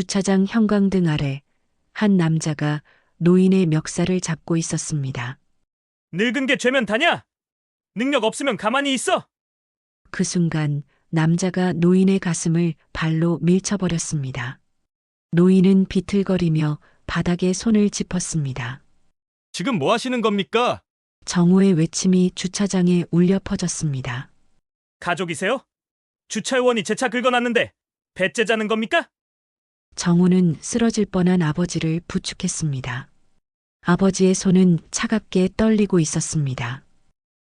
주차장 형광등 아래 한 남자가 노인의 멱살을 잡고 있었습니다. 늙은 게 죄면 다냐? 능력 없으면 가만히 있어. 그 순간 남자가 노인의 가슴을 발로 밀쳐버렸습니다. 노인은 비틀거리며 바닥에 손을 짚었습니다. 지금 뭐 하시는 겁니까? 정호의 외침이 주차장에 울려 퍼졌습니다. 가족이세요? 주차요원이 제 차 긁어놨는데 배째자는 겁니까? 정호는 쓰러질 뻔한 아버지를 부축했습니다. 아버지의 손은 차갑게 떨리고 있었습니다.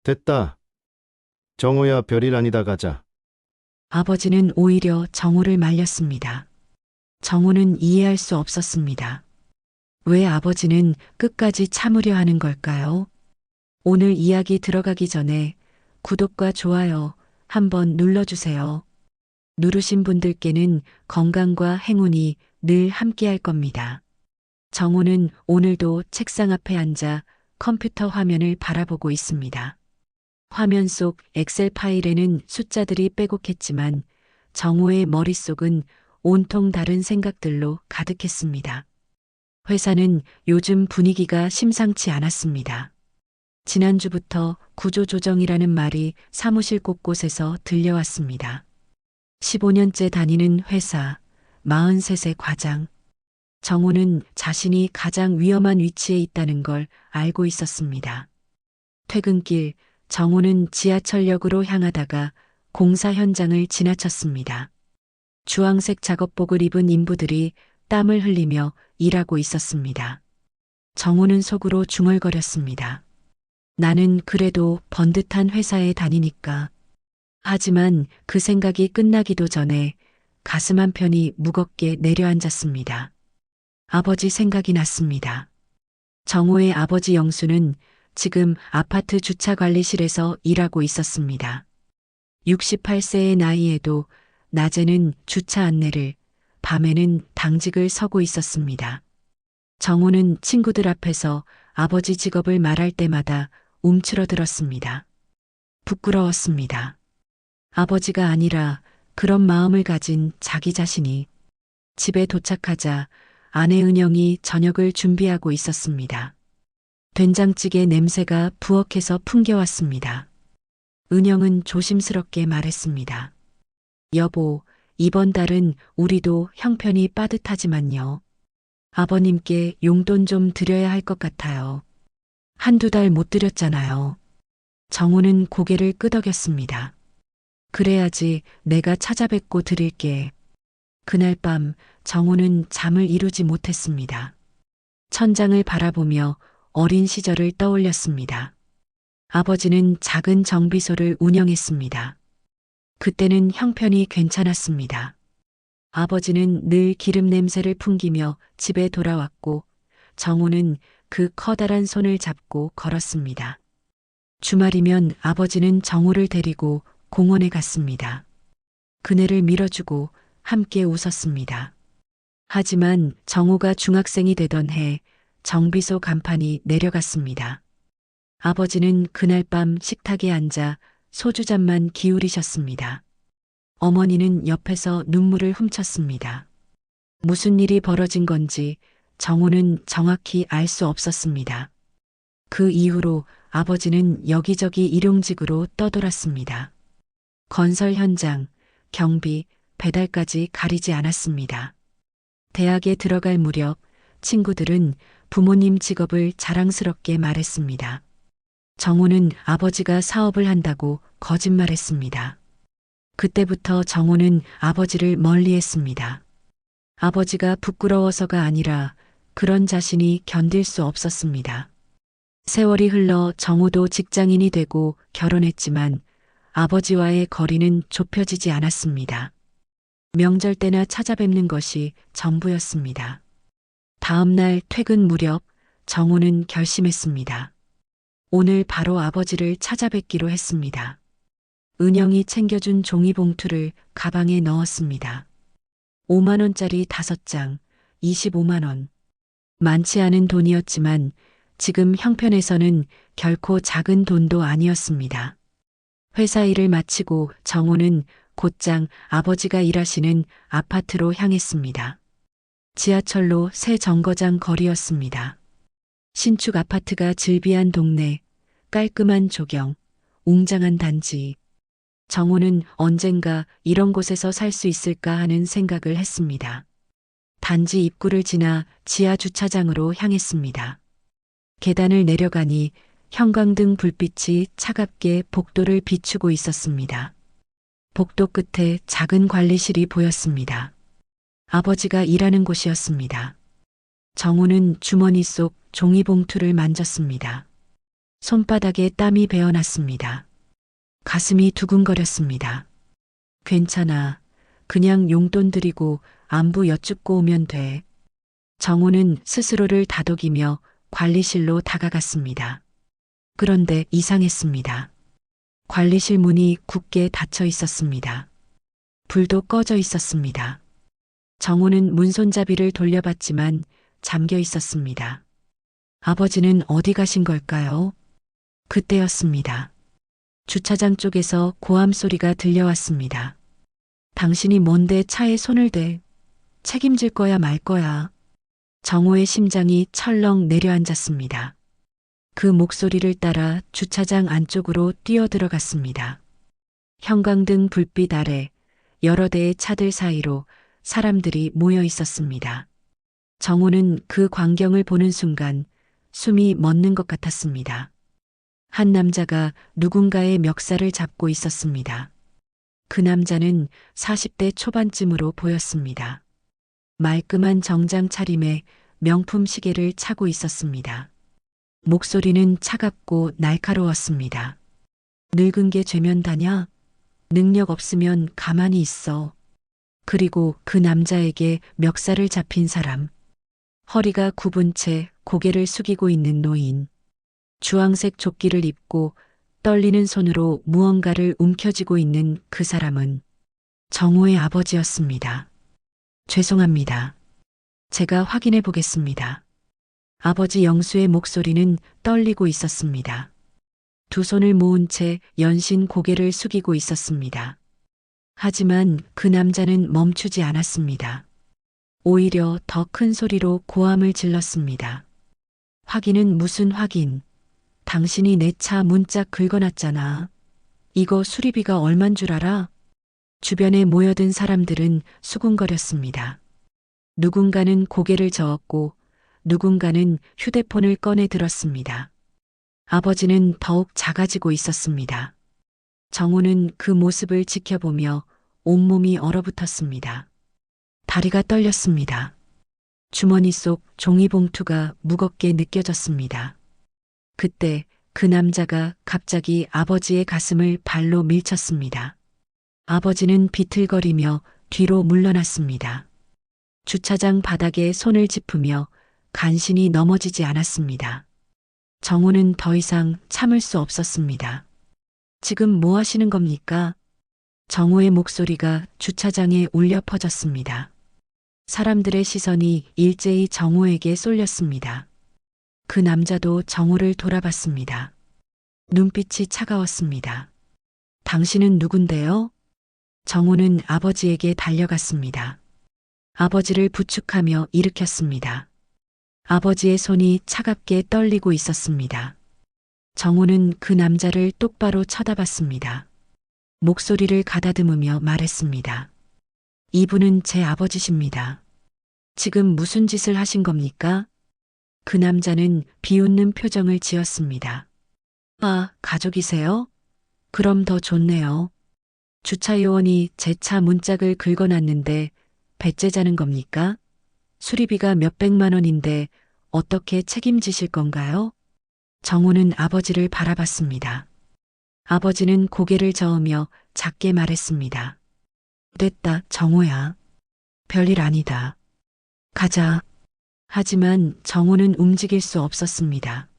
됐다. 정호야, 별일 아니다 가자. 아버지는 오히려 정호를 말렸습니다. 정호는 이해할 수 없었습니다. 왜 아버지는 끝까지 참으려 하는 걸까요? 오늘 이야기 들어가기 전에 구독과 좋아요 한번 눌러주세요. 누르신 분들께는 건강과 행운이 늘 함께할 겁니다. 정호는 오늘도 책상 앞에 앉아 컴퓨터 화면을 바라보고 있습니다. 화면 속 엑셀 파일에는 숫자들이 빼곡했지만 정호의 머릿속은 온통 다른 생각들로 가득했습니다. 회사는 요즘 분위기가 심상치 않았습니다. 지난주부터 구조조정이라는 말이 사무실 곳곳에서 들려왔습니다. 15년째 다니는 회사, 43세 과장. 정호는 자신이 가장 위험한 위치에 있다는 걸 알고 있었습니다. 퇴근길, 정호는 지하철역으로 향하다가 공사 현장을 지나쳤습니다. 주황색 작업복을 입은 인부들이 땀을 흘리며 일하고 있었습니다. 정호는 속으로 중얼거렸습니다. 나는 그래도 번듯한 회사에 다니니까. 하지만 그 생각이 끝나기도 전에 가슴 한편이 무겁게 내려앉았습니다. 아버지 생각이 났습니다. 정호의 아버지 영수는 지금 아파트 주차관리실에서 일하고 있었습니다. 68세의 나이에도 낮에는 주차 안내를, 밤에는 당직을 서고 있었습니다. 정호는 친구들 앞에서 아버지 직업을 말할 때마다 움츠러들었습니다. 부끄러웠습니다. 아버지가 아니라 그런 마음을 가진 자기 자신이. 집에 도착하자 아내 은영이 저녁을 준비하고 있었습니다. 된장찌개 냄새가 부엌에서 풍겨왔습니다. 은영은 조심스럽게 말했습니다. 여보, 이번 달은 우리도 형편이 빠듯하지만요. 아버님께 용돈 좀 드려야 할 것 같아요. 한두 달 못 드렸잖아요. 정호는 고개를 끄덕였습니다. 그래야지 내가 찾아뵙고 드릴게. 그날 밤 정호는 잠을 이루지 못했습니다. 천장을 바라보며 어린 시절을 떠올렸습니다. 아버지는 작은 정비소를 운영했습니다. 그때는 형편이 괜찮았습니다. 아버지는 늘 기름 냄새를 풍기며 집에 돌아왔고 정호는 그 커다란 손을 잡고 걸었습니다. 주말이면 아버지는 정호를 데리고 공원에 갔습니다. 그네를 밀어주고 함께 웃었습니다. 하지만 정호가 중학생이 되던 해 정비소 간판이 내려갔습니다. 아버지는 그날 밤 식탁에 앉아 소주잔만 기울이셨습니다. 어머니는 옆에서 눈물을 훔쳤습니다. 무슨 일이 벌어진 건지 정호는 정확히 알 수 없었습니다. 그 이후로 아버지는 여기저기 일용직으로 떠돌았습니다. 건설 현장, 경비, 배달까지 가리지 않았습니다. 대학에 들어갈 무렵 친구들은 부모님 직업을 자랑스럽게 말했습니다. 정호는 아버지가 사업을 한다고 거짓말했습니다. 그때부터 정호는 아버지를 멀리했습니다. 아버지가 부끄러워서가 아니라 그런 자신이 견딜 수 없었습니다. 세월이 흘러 정호도 직장인이 되고 결혼했지만 아버지와의 거리는 좁혀지지 않았습니다. 명절 때나 찾아뵙는 것이 전부였습니다. 다음 날 퇴근 무렵 정호는 결심했습니다. 오늘 바로 아버지를 찾아뵙기로 했습니다. 은영이 챙겨준 종이봉투를 가방에 넣었습니다. 5만 원짜리 5장, 25만 원. 많지 않은 돈이었지만 지금 형편에서는 결코 작은 돈도 아니었습니다. 회사 일을 마치고 정호는 곧장 아버지가 일하시는 아파트로 향했습니다. 지하철로 새 정거장 거리였습니다. 신축 아파트가 즐비한 동네, 깔끔한 조경, 웅장한 단지. 정호는 언젠가 이런 곳에서 살 수 있을까 하는 생각을 했습니다. 단지 입구를 지나 지하 주차장으로 향했습니다. 계단을 내려가니 형광등 불빛이 차갑게 복도를 비추고 있었습니다. 복도 끝에 작은 관리실이 보였습니다. 아버지가 일하는 곳이었습니다. 정우는 주머니 속 종이봉투를 만졌습니다. 손바닥에 땀이 배어났습니다. 가슴이 두근거렸습니다. 괜찮아. 그냥 용돈 드리고 안부 여쭙고 오면 돼. 정우는 스스로를 다독이며 관리실로 다가갔습니다. 그런데 이상했습니다. 관리실 문이 굳게 닫혀 있었습니다. 불도 꺼져 있었습니다. 정우는 문손잡이를 돌려봤지만 잠겨 있었습니다. 아버지는 어디 가신 걸까요? 그때였습니다. 주차장 쪽에서 고함 소리가 들려왔습니다. 당신이 뭔데 차에 손을 대? 책임질 거야 말 거야. 정호의 심장이 철렁 내려앉았습니다. 그 목소리를 따라 주차장 안쪽으로 뛰어들어갔습니다. 형광등 불빛 아래 여러 대의 차들 사이로 사람들이 모여 있었습니다. 정호는 그 광경을 보는 순간 숨이 멎는 것 같았습니다. 한 남자가 누군가의 멱살을 잡고 있었습니다. 그 남자는 40대 초반쯤으로 보였습니다. 말끔한 정장 차림에 명품 시계를 차고 있었습니다. 목소리는 차갑고 날카로웠습니다. 늙은 게 죄면다냐? 능력 없으면 가만히 있어. 그리고 그 남자에게 멱살을 잡힌 사람. 허리가 굽은 채 고개를 숙이고 있는 노인. 주황색 조끼를 입고 떨리는 손으로 무언가를 움켜쥐고 있는 그 사람은 정호의 아버지였습니다. 죄송합니다. 제가 확인해 보겠습니다. 아버지 영수의 목소리는 떨리고 있었습니다. 두 손을 모은 채 연신 고개를 숙이고 있었습니다. 하지만 그 남자는 멈추지 않았습니다. 오히려 더 큰 소리로 고함을 질렀습니다. 확인은 무슨 확인? 당신이 내 차 문짝 긁어놨잖아. 이거 수리비가 얼만 줄 알아? 주변에 모여든 사람들은 수군거렸습니다. 누군가는 고개를 저었고 누군가는 휴대폰을 꺼내 들었습니다. 아버지는 더욱 작아지고 있었습니다. 정우는 그 모습을 지켜보며 온몸이 얼어붙었습니다. 다리가 떨렸습니다. 주머니 속 종이봉투가 무겁게 느껴졌습니다. 그때 그 남자가 갑자기 아버지의 가슴을 발로 밀쳤습니다. 아버지는 비틀거리며 뒤로 물러났습니다. 주차장 바닥에 손을 짚으며 간신히 넘어지지 않았습니다. 정우는 더 이상 참을 수 없었습니다. 지금 뭐 하시는 겁니까? 정우의 목소리가 주차장에 울려 퍼졌습니다. 사람들의 시선이 일제히 정우에게 쏠렸습니다. 그 남자도 정우를 돌아봤습니다. 눈빛이 차가웠습니다. 당신은 누군데요? 정우는 아버지에게 달려갔습니다. 아버지를 부축하며 일으켰습니다. 아버지의 손이 차갑게 떨리고 있었습니다. 정우는 그 남자를 똑바로 쳐다봤습니다. 목소리를 가다듬으며 말했습니다. 이분은 제 아버지십니다. 지금 무슨 짓을 하신 겁니까? 그 남자는 비웃는 표정을 지었습니다. 아, 가족이세요? 그럼 더 좋네요. 주차 요원이 제 차 문짝을 긁어놨는데 배째자는 겁니까? 수리비가 몇백만 원인데 어떻게 책임지실 건가요? 정우는 아버지를 바라봤습니다. 아버지는 고개를 저으며 작게 말했습니다. 됐다, 정우야. 별일 아니다. 가자. 하지만 정우는 움직일 수 없었습니다.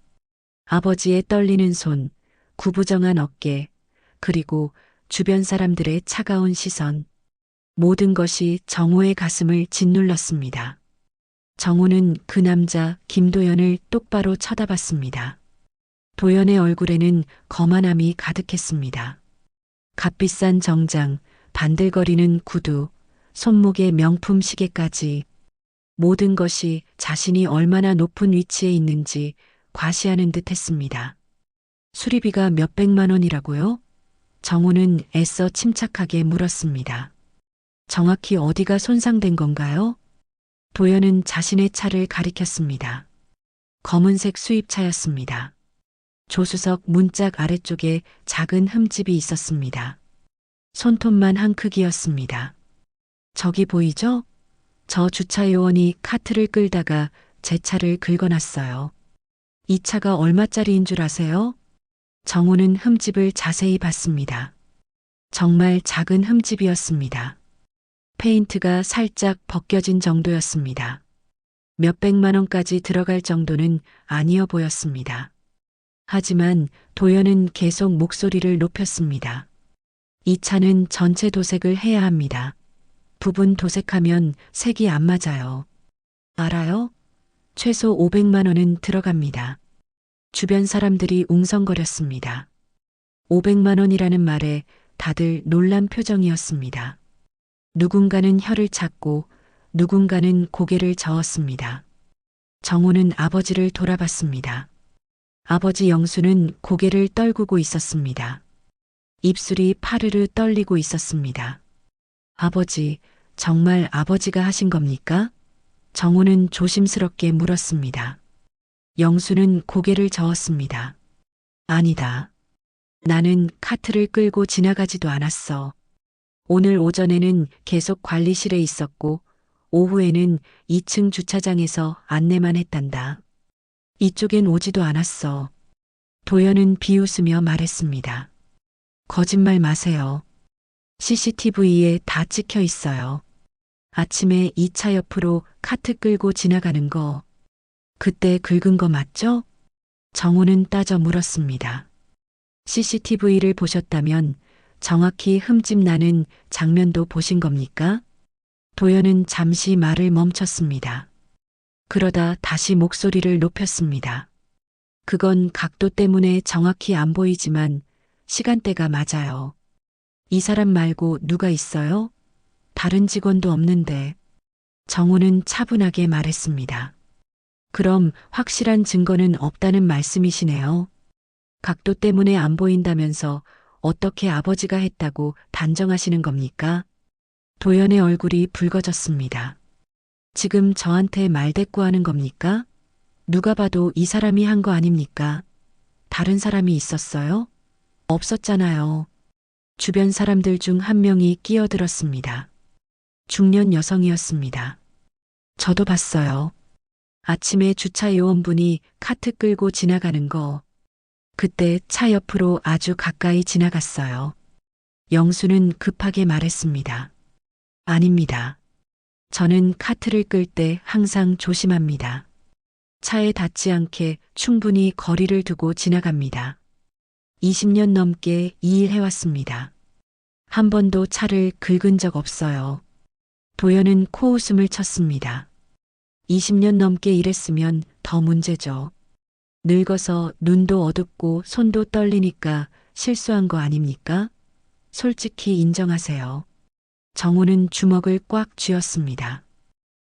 아버지의 떨리는 손, 구부정한 어깨, 그리고 주변 사람들의 차가운 시선. 모든 것이 정우의 가슴을 짓눌렀습니다. 정우는 그 남자 김도연을 똑바로 쳐다봤습니다. 도연의 얼굴에는 거만함이 가득했습니다. 값비싼 정장, 반들거리는 구두, 손목에 명품 시계까지 모든 것이 자신이 얼마나 높은 위치에 있는지 과시하는 듯 했습니다. 수리비가 몇백만 원이라고요? 정우는 애써 침착하게 물었습니다. 정확히 어디가 손상된 건가요? 도연은 자신의 차를 가리켰습니다. 검은색 수입차였습니다. 조수석 문짝 아래쪽에 작은 흠집이 있었습니다. 손톱만 한 크기였습니다. 저기 보이죠? 저 주차 요원이 카트를 끌다가 제 차를 긁어놨어요. 이 차가 얼마짜리인 줄 아세요? 정우는 흠집을 자세히 봤습니다. 정말 작은 흠집이었습니다. 페인트가 살짝 벗겨진 정도였습니다. 몇백만 원까지 들어갈 정도는 아니어 보였습니다. 하지만 도연은 계속 목소리를 높였습니다. 이 차는 전체 도색을 해야 합니다. 부분 도색하면 색이 안 맞아요. 알아요? 최소 500만 원은 들어갑니다. 주변 사람들이 웅성거렸습니다. 500만 원이라는 말에 다들 놀란 표정이었습니다. 누군가는 혀를 찾고 누군가는 고개를 저었습니다. 정우는 아버지를 돌아봤습니다. 아버지 영수는 고개를 떨구고 있었습니다. 입술이 파르르 떨리고 있었습니다. 아버지, 정말 아버지가 하신 겁니까? 정우는 조심스럽게 물었습니다. 영수는 고개를 저었습니다. 아니다. 나는 카트를 끌고 지나가지도 않았어. 오늘 오전에는 계속 관리실에 있었고 오후에는 2층 주차장에서 안내만 했단다. 이쪽엔 오지도 않았어. 도연은 비웃으며 말했습니다. 거짓말 마세요. CCTV에 다 찍혀 있어요. 아침에 이 차 옆으로 카트 끌고 지나가는 거. 그때 긁은 거 맞죠? 정우는 따져 물었습니다. CCTV를 보셨다면 정확히 흠집 나는 장면도 보신 겁니까? 도연은 잠시 말을 멈췄습니다. 그러다 다시 목소리를 높였습니다. 그건 각도 때문에 정확히 안 보이지만 시간대가 맞아요. 이 사람 말고 누가 있어요? 다른 직원도 없는데. 정우는 차분하게 말했습니다. 그럼 확실한 증거는 없다는 말씀이시네요. 각도 때문에 안 보인다면서 어떻게 아버지가 했다고 단정하시는 겁니까? 도연의 얼굴이 붉어졌습니다. 지금 저한테 말대꾸하는 겁니까? 누가 봐도 이 사람이 한 거 아닙니까? 다른 사람이 있었어요? 없었잖아요. 주변 사람들 중 한 명이 끼어들었습니다. 중년 여성이었습니다. 저도 봤어요. 아침에 주차 요원분이 카트 끌고 지나가는 거. 그때 차 옆으로 아주 가까이 지나갔어요. 영수는 급하게 말했습니다. 아닙니다. 저는 카트를 끌 때 항상 조심합니다. 차에 닿지 않게 충분히 거리를 두고 지나갑니다. 20년 넘게 이 일 해왔습니다. 한 번도 차를 긁은 적 없어요. 도연은 코웃음을 쳤습니다. 20년 넘게 일했으면 더 문제죠. 늙어서 눈도 어둡고 손도 떨리니까 실수한 거 아닙니까? 솔직히 인정하세요. 정우는 주먹을 꽉 쥐었습니다.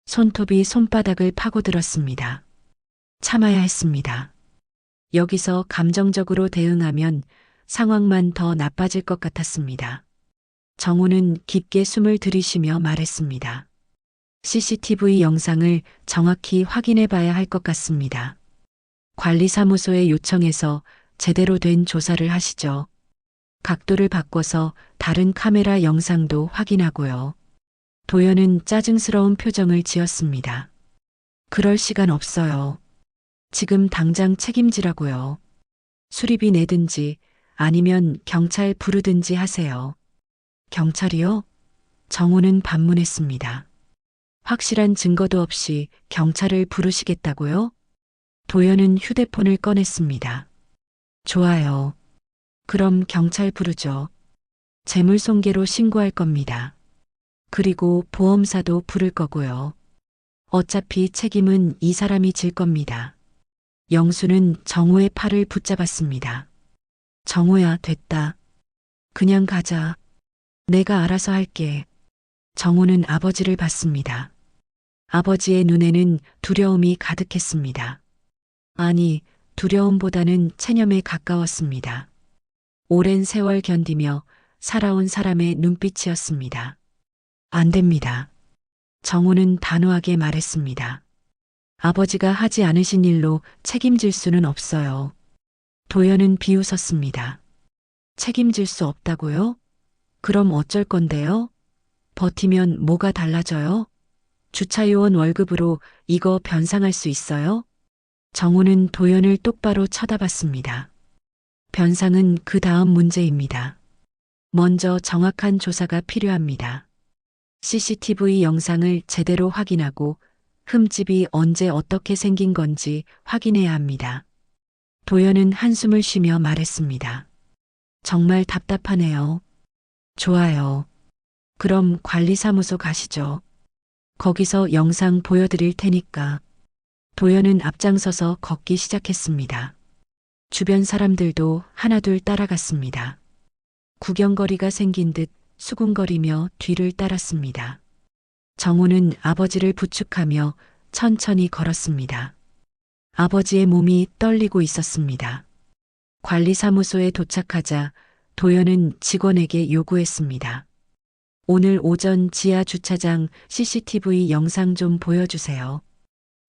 손톱이 손바닥을 파고들었습니다. 참아야 했습니다. 여기서 감정적으로 대응하면 상황만 더 나빠질 것 같았습니다. 정우는 깊게 숨을 들이쉬며 말했습니다. CCTV 영상을 정확히 확인해 봐야 할 것 같습니다. 관리사무소에 요청해서 제대로 된 조사를 하시죠. 각도를 바꿔서 다른 카메라 영상도 확인하고요. 도연은 짜증스러운 표정을 지었습니다. 그럴 시간 없어요. 지금 당장 책임지라고요. 수리비 내든지 아니면 경찰 부르든지 하세요. 경찰이요? 정우는 반문했습니다. 확실한 증거도 없이 경찰을 부르시겠다고요? 도연은 휴대폰을 꺼냈습니다. 좋아요. 그럼 경찰 부르죠. 재물손괴로 신고할 겁니다. 그리고 보험사도 부를 거고요. 어차피 책임은 이 사람이 질 겁니다. 영수는 정우의 팔을 붙잡았습니다. 정우야, 됐다. 그냥 가자. 내가 알아서 할게. 정우는 아버지를 봤습니다. 아버지의 눈에는 두려움이 가득했습니다. 아니, 두려움보다는 체념에 가까웠습니다. 오랜 세월 견디며 살아온 사람의 눈빛이었습니다. 안 됩니다. 정우는 단호하게 말했습니다. 아버지가 하지 않으신 일로 책임질 수는 없어요. 도연은 비웃었습니다. 책임질 수 없다고요? 그럼 어쩔 건데요? 버티면 뭐가 달라져요? 주차요원 월급으로 이거 변상할 수 있어요? 정우는 도연을 똑바로 쳐다봤습니다. 변상은 그 다음 문제입니다. 먼저 정확한 조사가 필요합니다. CCTV 영상을 제대로 확인하고 흠집이 언제 어떻게 생긴 건지 확인해야 합니다. 도연은 한숨을 쉬며 말했습니다. 정말 답답하네요. 좋아요. 그럼 관리사무소 가시죠. 거기서 영상 보여드릴 테니까. 도연은 앞장서서 걷기 시작했습니다. 주변 사람들도 하나둘 따라갔습니다. 구경거리가 생긴 듯 수군거리며 뒤를 따랐습니다. 정우는 아버지를 부축하며 천천히 걸었습니다. 아버지의 몸이 떨리고 있었습니다. 관리사무소에 도착하자 도연은 직원에게 요구했습니다. 오늘 오전 지하 주차장 CCTV 영상 좀 보여주세요.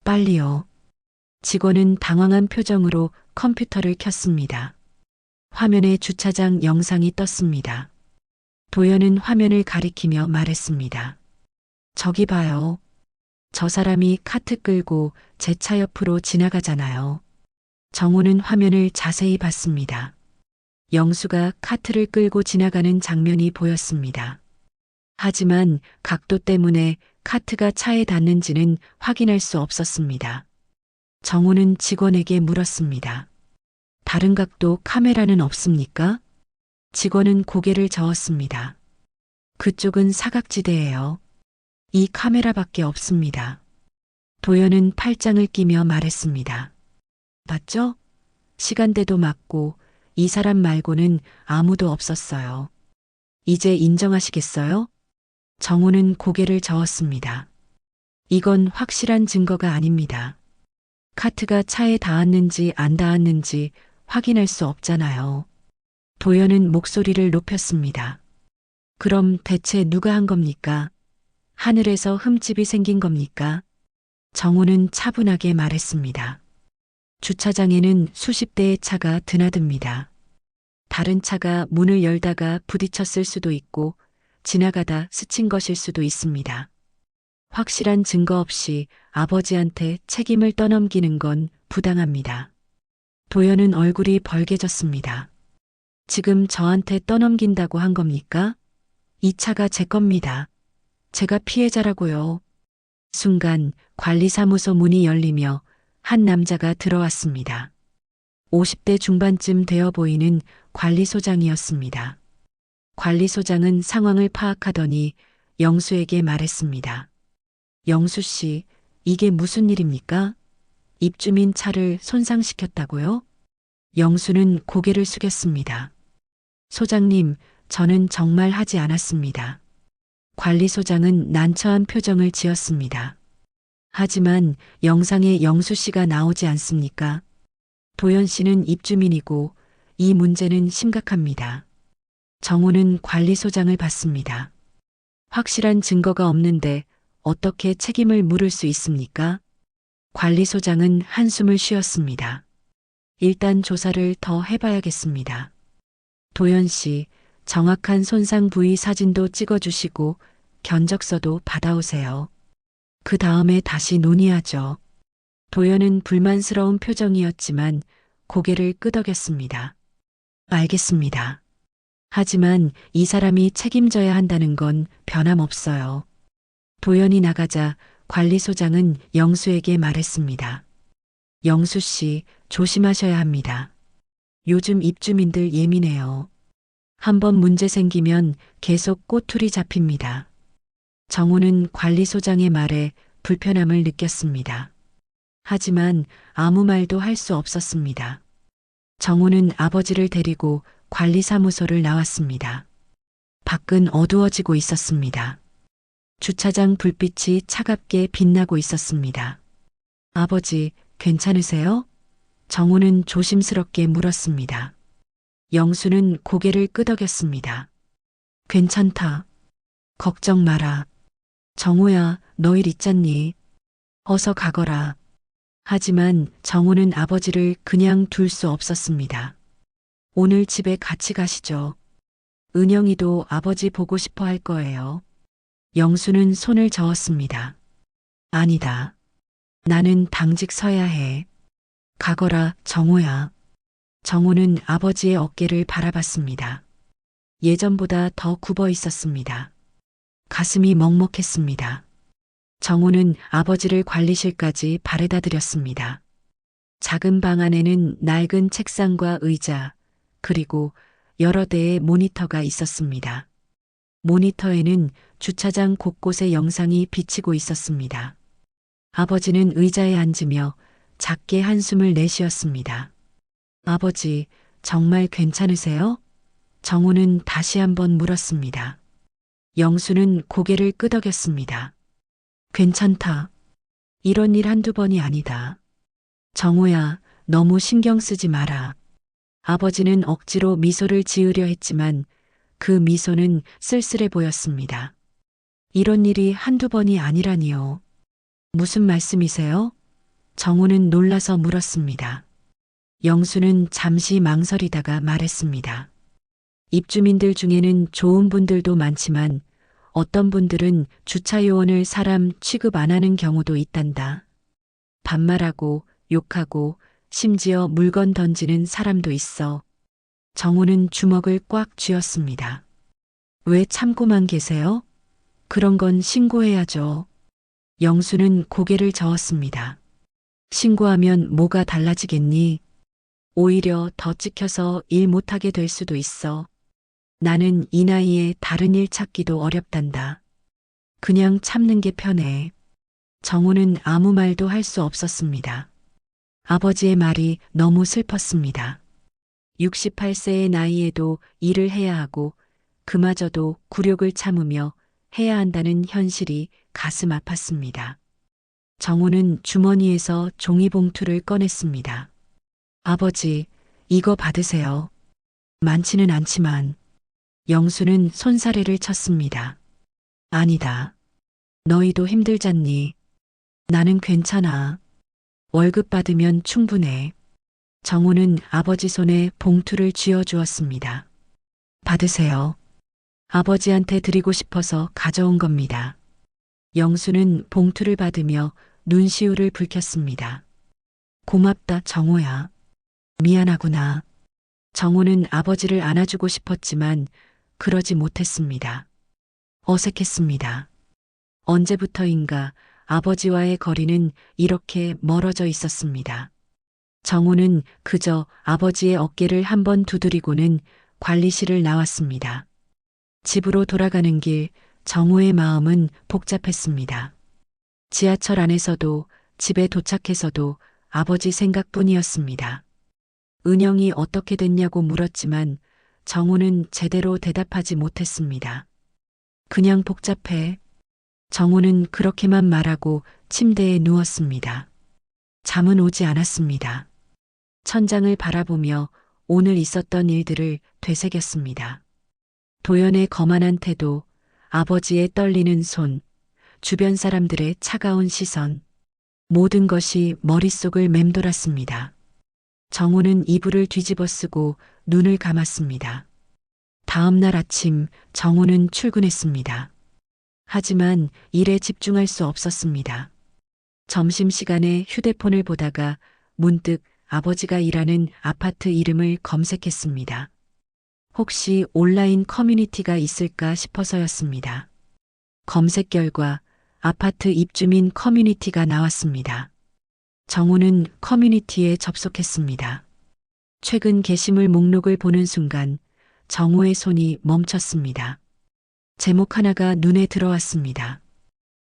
빨리요. 직원은 당황한 표정으로 컴퓨터를 켰습니다. 화면에 주차장 영상이 떴습니다. 도연은 화면을 가리키며 말했습니다. 저기 봐요. 저 사람이 카트 끌고 제 차 옆으로 지나가잖아요. 정우는 화면을 자세히 봤습니다. 영수가 카트를 끌고 지나가는 장면이 보였습니다. 하지만 각도 때문에 카트가 차에 닿는지는 확인할 수 없었습니다. 정우는 직원에게 물었습니다. 다른 각도 카메라는 없습니까? 직원은 고개를 저었습니다. 그쪽은 사각지대예요. 이 카메라밖에 없습니다. 도연은 팔짱을 끼며 말했습니다. 맞죠? 시간대도 맞고 이 사람 말고는 아무도 없었어요. 이제 인정하시겠어요? 정우는 고개를 저었습니다. 이건 확실한 증거가 아닙니다. 카트가 차에 닿았는지 안 닿았는지 확인할 수 없잖아요. 도연은 목소리를 높였습니다. 그럼 대체 누가 한 겁니까? 하늘에서 흠집이 생긴 겁니까? 정우는 차분하게 말했습니다. 주차장에는 수십 대의 차가 드나듭니다. 다른 차가 문을 열다가 부딪혔을 수도 있고 지나가다 스친 것일 수도 있습니다. 확실한 증거 없이 아버지한테 책임을 떠넘기는 건 부당합니다. 도연은 얼굴이 벌개졌습니다. 지금 저한테 떠넘긴다고 한 겁니까? 이 차가 제 겁니다. 제가 피해자라고요. 순간 관리사무소 문이 열리며 한 남자가 들어왔습니다. 50대 중반쯤 되어 보이는 관리소장이었습니다. 관리소장은 상황을 파악하더니 영수에게 말했습니다. 영수 씨, 이게 무슨 일입니까? 입주민 차를 손상시켰다고요? 영수는 고개를 숙였습니다. 소장님, 저는 정말 하지 않았습니다. 관리소장은 난처한 표정을 지었습니다. 하지만 영상에 영수 씨가 나오지 않습니까? 도연 씨는 입주민이고 이 문제는 심각합니다. 정우는 관리소장을 봤습니다. 확실한 증거가 없는데 어떻게 책임을 물을 수 있습니까? 관리소장은 한숨을 쉬었습니다. 일단 조사를 더 해봐야겠습니다. 도연 씨, 정확한 손상 부위 사진도 찍어주시고 견적서도 받아오세요. 그 다음에 다시 논의하죠. 도연은 불만스러운 표정이었지만 고개를 끄덕였습니다. 알겠습니다. 하지만 이 사람이 책임져야 한다는 건 변함없어요. 도연이 나가자 관리소장은 영수에게 말했습니다. 영수 씨, 조심하셔야 합니다. 요즘 입주민들 예민해요. 한번 문제 생기면 계속 꼬투리 잡힙니다. 정우는 관리소장의 말에 불편함을 느꼈습니다. 하지만 아무 말도 할 수 없었습니다. 정우는 아버지를 데리고 관리사무소를 나왔습니다. 밖은 어두워지고 있었습니다. 주차장 불빛이 차갑게 빛나고 있었습니다. 아버지, 괜찮으세요? 정우는 조심스럽게 물었습니다. 영수는 고개를 끄덕였습니다. 괜찮다. 걱정 마라. 정우야, 너 일 있잖니? 어서 가거라. 하지만 정우는 아버지를 그냥 둘 수 없었습니다. 오늘 집에 같이 가시죠. 은영이도 아버지 보고 싶어 할 거예요. 영수는 손을 저었습니다. 아니다. 나는 당직 서야 해. 가거라, 정우야. 정우는 아버지의 어깨를 바라봤습니다. 예전보다 더 굽어 있었습니다. 가슴이 먹먹했습니다. 정우는 아버지를 관리실까지 바래다 드렸습니다. 작은 방 안에는 낡은 책상과 의자, 그리고 여러 대의 모니터가 있었습니다. 모니터에는 주차장 곳곳의 영상이 비치고 있었습니다. 아버지는 의자에 앉으며 작게 한숨을 내쉬었습니다. 아버지, 정말 괜찮으세요? 정우는 다시 한번 물었습니다. 영수는 고개를 끄덕였습니다. 괜찮다. 이런 일 한두 번이 아니다. 정우야, 너무 신경 쓰지 마라. 아버지는 억지로 미소를 지으려 했지만 그 미소는 쓸쓸해 보였습니다. 이런 일이 한두 번이 아니라니요. 무슨 말씀이세요? 정우는 놀라서 물었습니다. 영수는 잠시 망설이다가 말했습니다. 입주민들 중에는 좋은 분들도 많지만 어떤 분들은 주차 요원을 사람 취급 안 하는 경우도 있단다. 반말하고 욕하고 심지어 물건 던지는 사람도 있어. 정우는 주먹을 꽉 쥐었습니다. 왜 참고만 계세요? 그런 건 신고해야죠. 영수는 고개를 저었습니다. 신고하면 뭐가 달라지겠니? 오히려 더 찍혀서 일 못하게 될 수도 있어. 나는 이 나이에 다른 일 찾기도 어렵단다. 그냥 참는 게 편해. 정우는 아무 말도 할 수 없었습니다. 아버지의 말이 너무 슬펐습니다. 68세의 나이에도 일을 해야 하고 그마저도 굴욕을 참으며 해야 한다는 현실이 가슴 아팠습니다. 정우는 주머니에서 종이봉투를 꺼냈습니다. 아버지, 이거 받으세요. 많지는 않지만. 영수는 손사래를 쳤습니다. 아니다. 너희도 힘들잖니. 나는 괜찮아. 월급 받으면 충분해. 정우는 아버지 손에 봉투를 쥐어주었습니다. 받으세요. 아버지한테 드리고 싶어서 가져온 겁니다. 영수는 봉투를 받으며 눈시울을 붉혔습니다. 고맙다, 정우야. 미안하구나. 정우는 아버지를 안아주고 싶었지만 그러지 못했습니다. 어색했습니다. 언제부터인가 아버지와의 거리는 이렇게 멀어져 있었습니다. 정우는 그저 아버지의 어깨를 한번 두드리고는 관리실을 나왔습니다. 집으로 돌아가는 길 정우의 마음은 복잡했습니다. 지하철 안에서도 집에 도착해서도 아버지 생각뿐이었습니다. 은영이 어떻게 됐냐고 물었지만 정우는 제대로 대답하지 못했습니다. 그냥 복잡해. 정우는 그렇게만 말하고 침대에 누웠습니다. 잠은 오지 않았습니다. 천장을 바라보며 오늘 있었던 일들을 되새겼습니다. 도연의 거만한 태도, 아버지의 떨리는 손, 주변 사람들의 차가운 시선, 모든 것이 머릿속을 맴돌았습니다. 정우는 이불을 뒤집어 쓰고 눈을 감았습니다. 다음 날 아침 정우는 출근했습니다. 하지만 일에 집중할 수 없었습니다. 점심시간에 휴대폰을 보다가 문득 아버지가 일하는 아파트 이름을 검색했습니다. 혹시 온라인 커뮤니티가 있을까 싶어서였습니다. 검색 결과 아파트 입주민 커뮤니티가 나왔습니다. 정우는 커뮤니티에 접속했습니다. 최근 게시물 목록을 보는 순간 정우의 손이 멈췄습니다. 제목 하나가 눈에 들어왔습니다.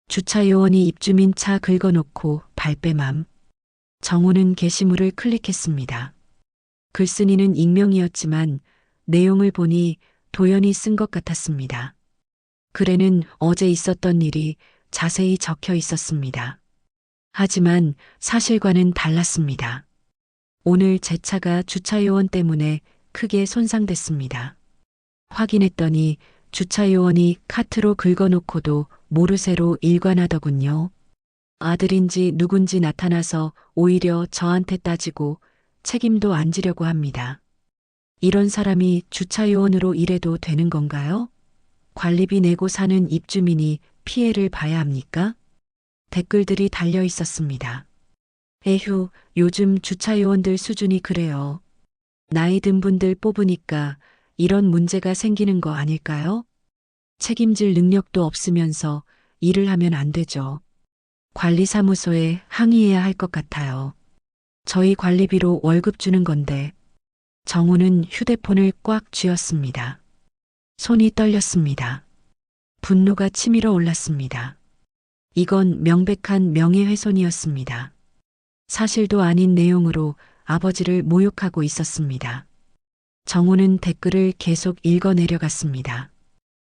주차 요원이 입주민 차 긁어놓고 발뺌함. 정우는 게시물을 클릭했습니다. 글쓴이는 익명이었지만 내용을 보니 도연이 쓴 것 같았습니다. 글에는 어제 있었던 일이 자세히 적혀 있었습니다. 하지만 사실과는 달랐습니다. 오늘 제 차가 주차요원 때문에 크게 손상됐습니다. 확인했더니 주차요원이 카트로 긁어놓고도 모르쇠로 일관하더군요. 아들인지 누군지 나타나서 오히려 저한테 따지고 책임도 안 지려고 합니다. 이런 사람이 주차요원으로 일해도 되는 건가요? 관리비 내고 사는 입주민이 피해를 봐야 합니까? 댓글들이 달려 있었습니다. 에휴, 요즘 주차요원들 수준이 그래요. 나이 든 분들 뽑으니까 이런 문제가 생기는 거 아닐까요? 책임질 능력도 없으면서 일을 하면 안 되죠. 관리사무소에 항의해야 할 것 같아요. 저희 관리비로 월급 주는 건데. 정우는 휴대폰을 꽉 쥐었습니다. 손이 떨렸습니다. 분노가 치밀어 올랐습니다. 이건 명백한 명예훼손이었습니다. 사실도 아닌 내용으로 아버지를 모욕하고 있었습니다. 정우는 댓글을 계속 읽어 내려갔습니다.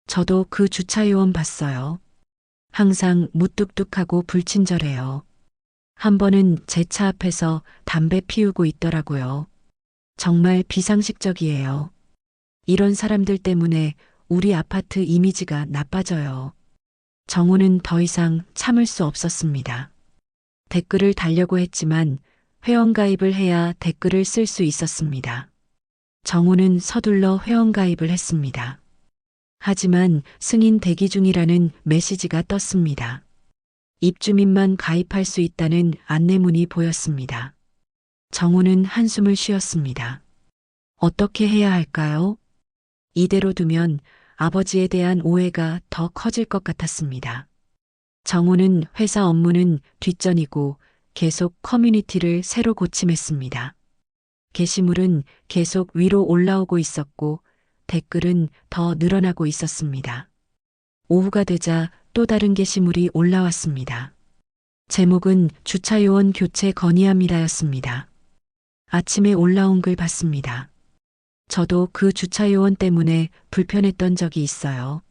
저도 그 주차요원 봤어요. 항상 무뚝뚝하고 불친절해요. 한 번은 제 차 앞에서 담배 피우고 있더라고요. 정말 비상식적이에요. 이런 사람들 때문에 우리 아파트 이미지가 나빠져요. 정우는 더 이상 참을 수 없었습니다. 댓글을 달려고 했지만 회원가입을 해야 댓글을 쓸 수 있었습니다. 정우는 서둘러 회원가입을 했습니다. 하지만 승인 대기 중이라는 메시지가 떴습니다. 입주민만 가입할 수 있다는 안내문이 보였습니다. 정우는 한숨을 쉬었습니다. 어떻게 해야 할까요? 이대로 두면 아버지에 대한 오해가 더 커질 것 같았습니다. 정우는 회사 업무는 뒷전이고 계속 커뮤니티를 새로 고침했습니다. 게시물은 계속 위로 올라오고 있었고 댓글은 더 늘어나고 있었습니다. 오후가 되자 또 다른 게시물이 올라왔습니다. 제목은 주차요원 교체 건의합니다였습니다. 아침에 올라온 글 봤습니다. 저도 그 주차요원 때문에 불편했던 적이 있어요.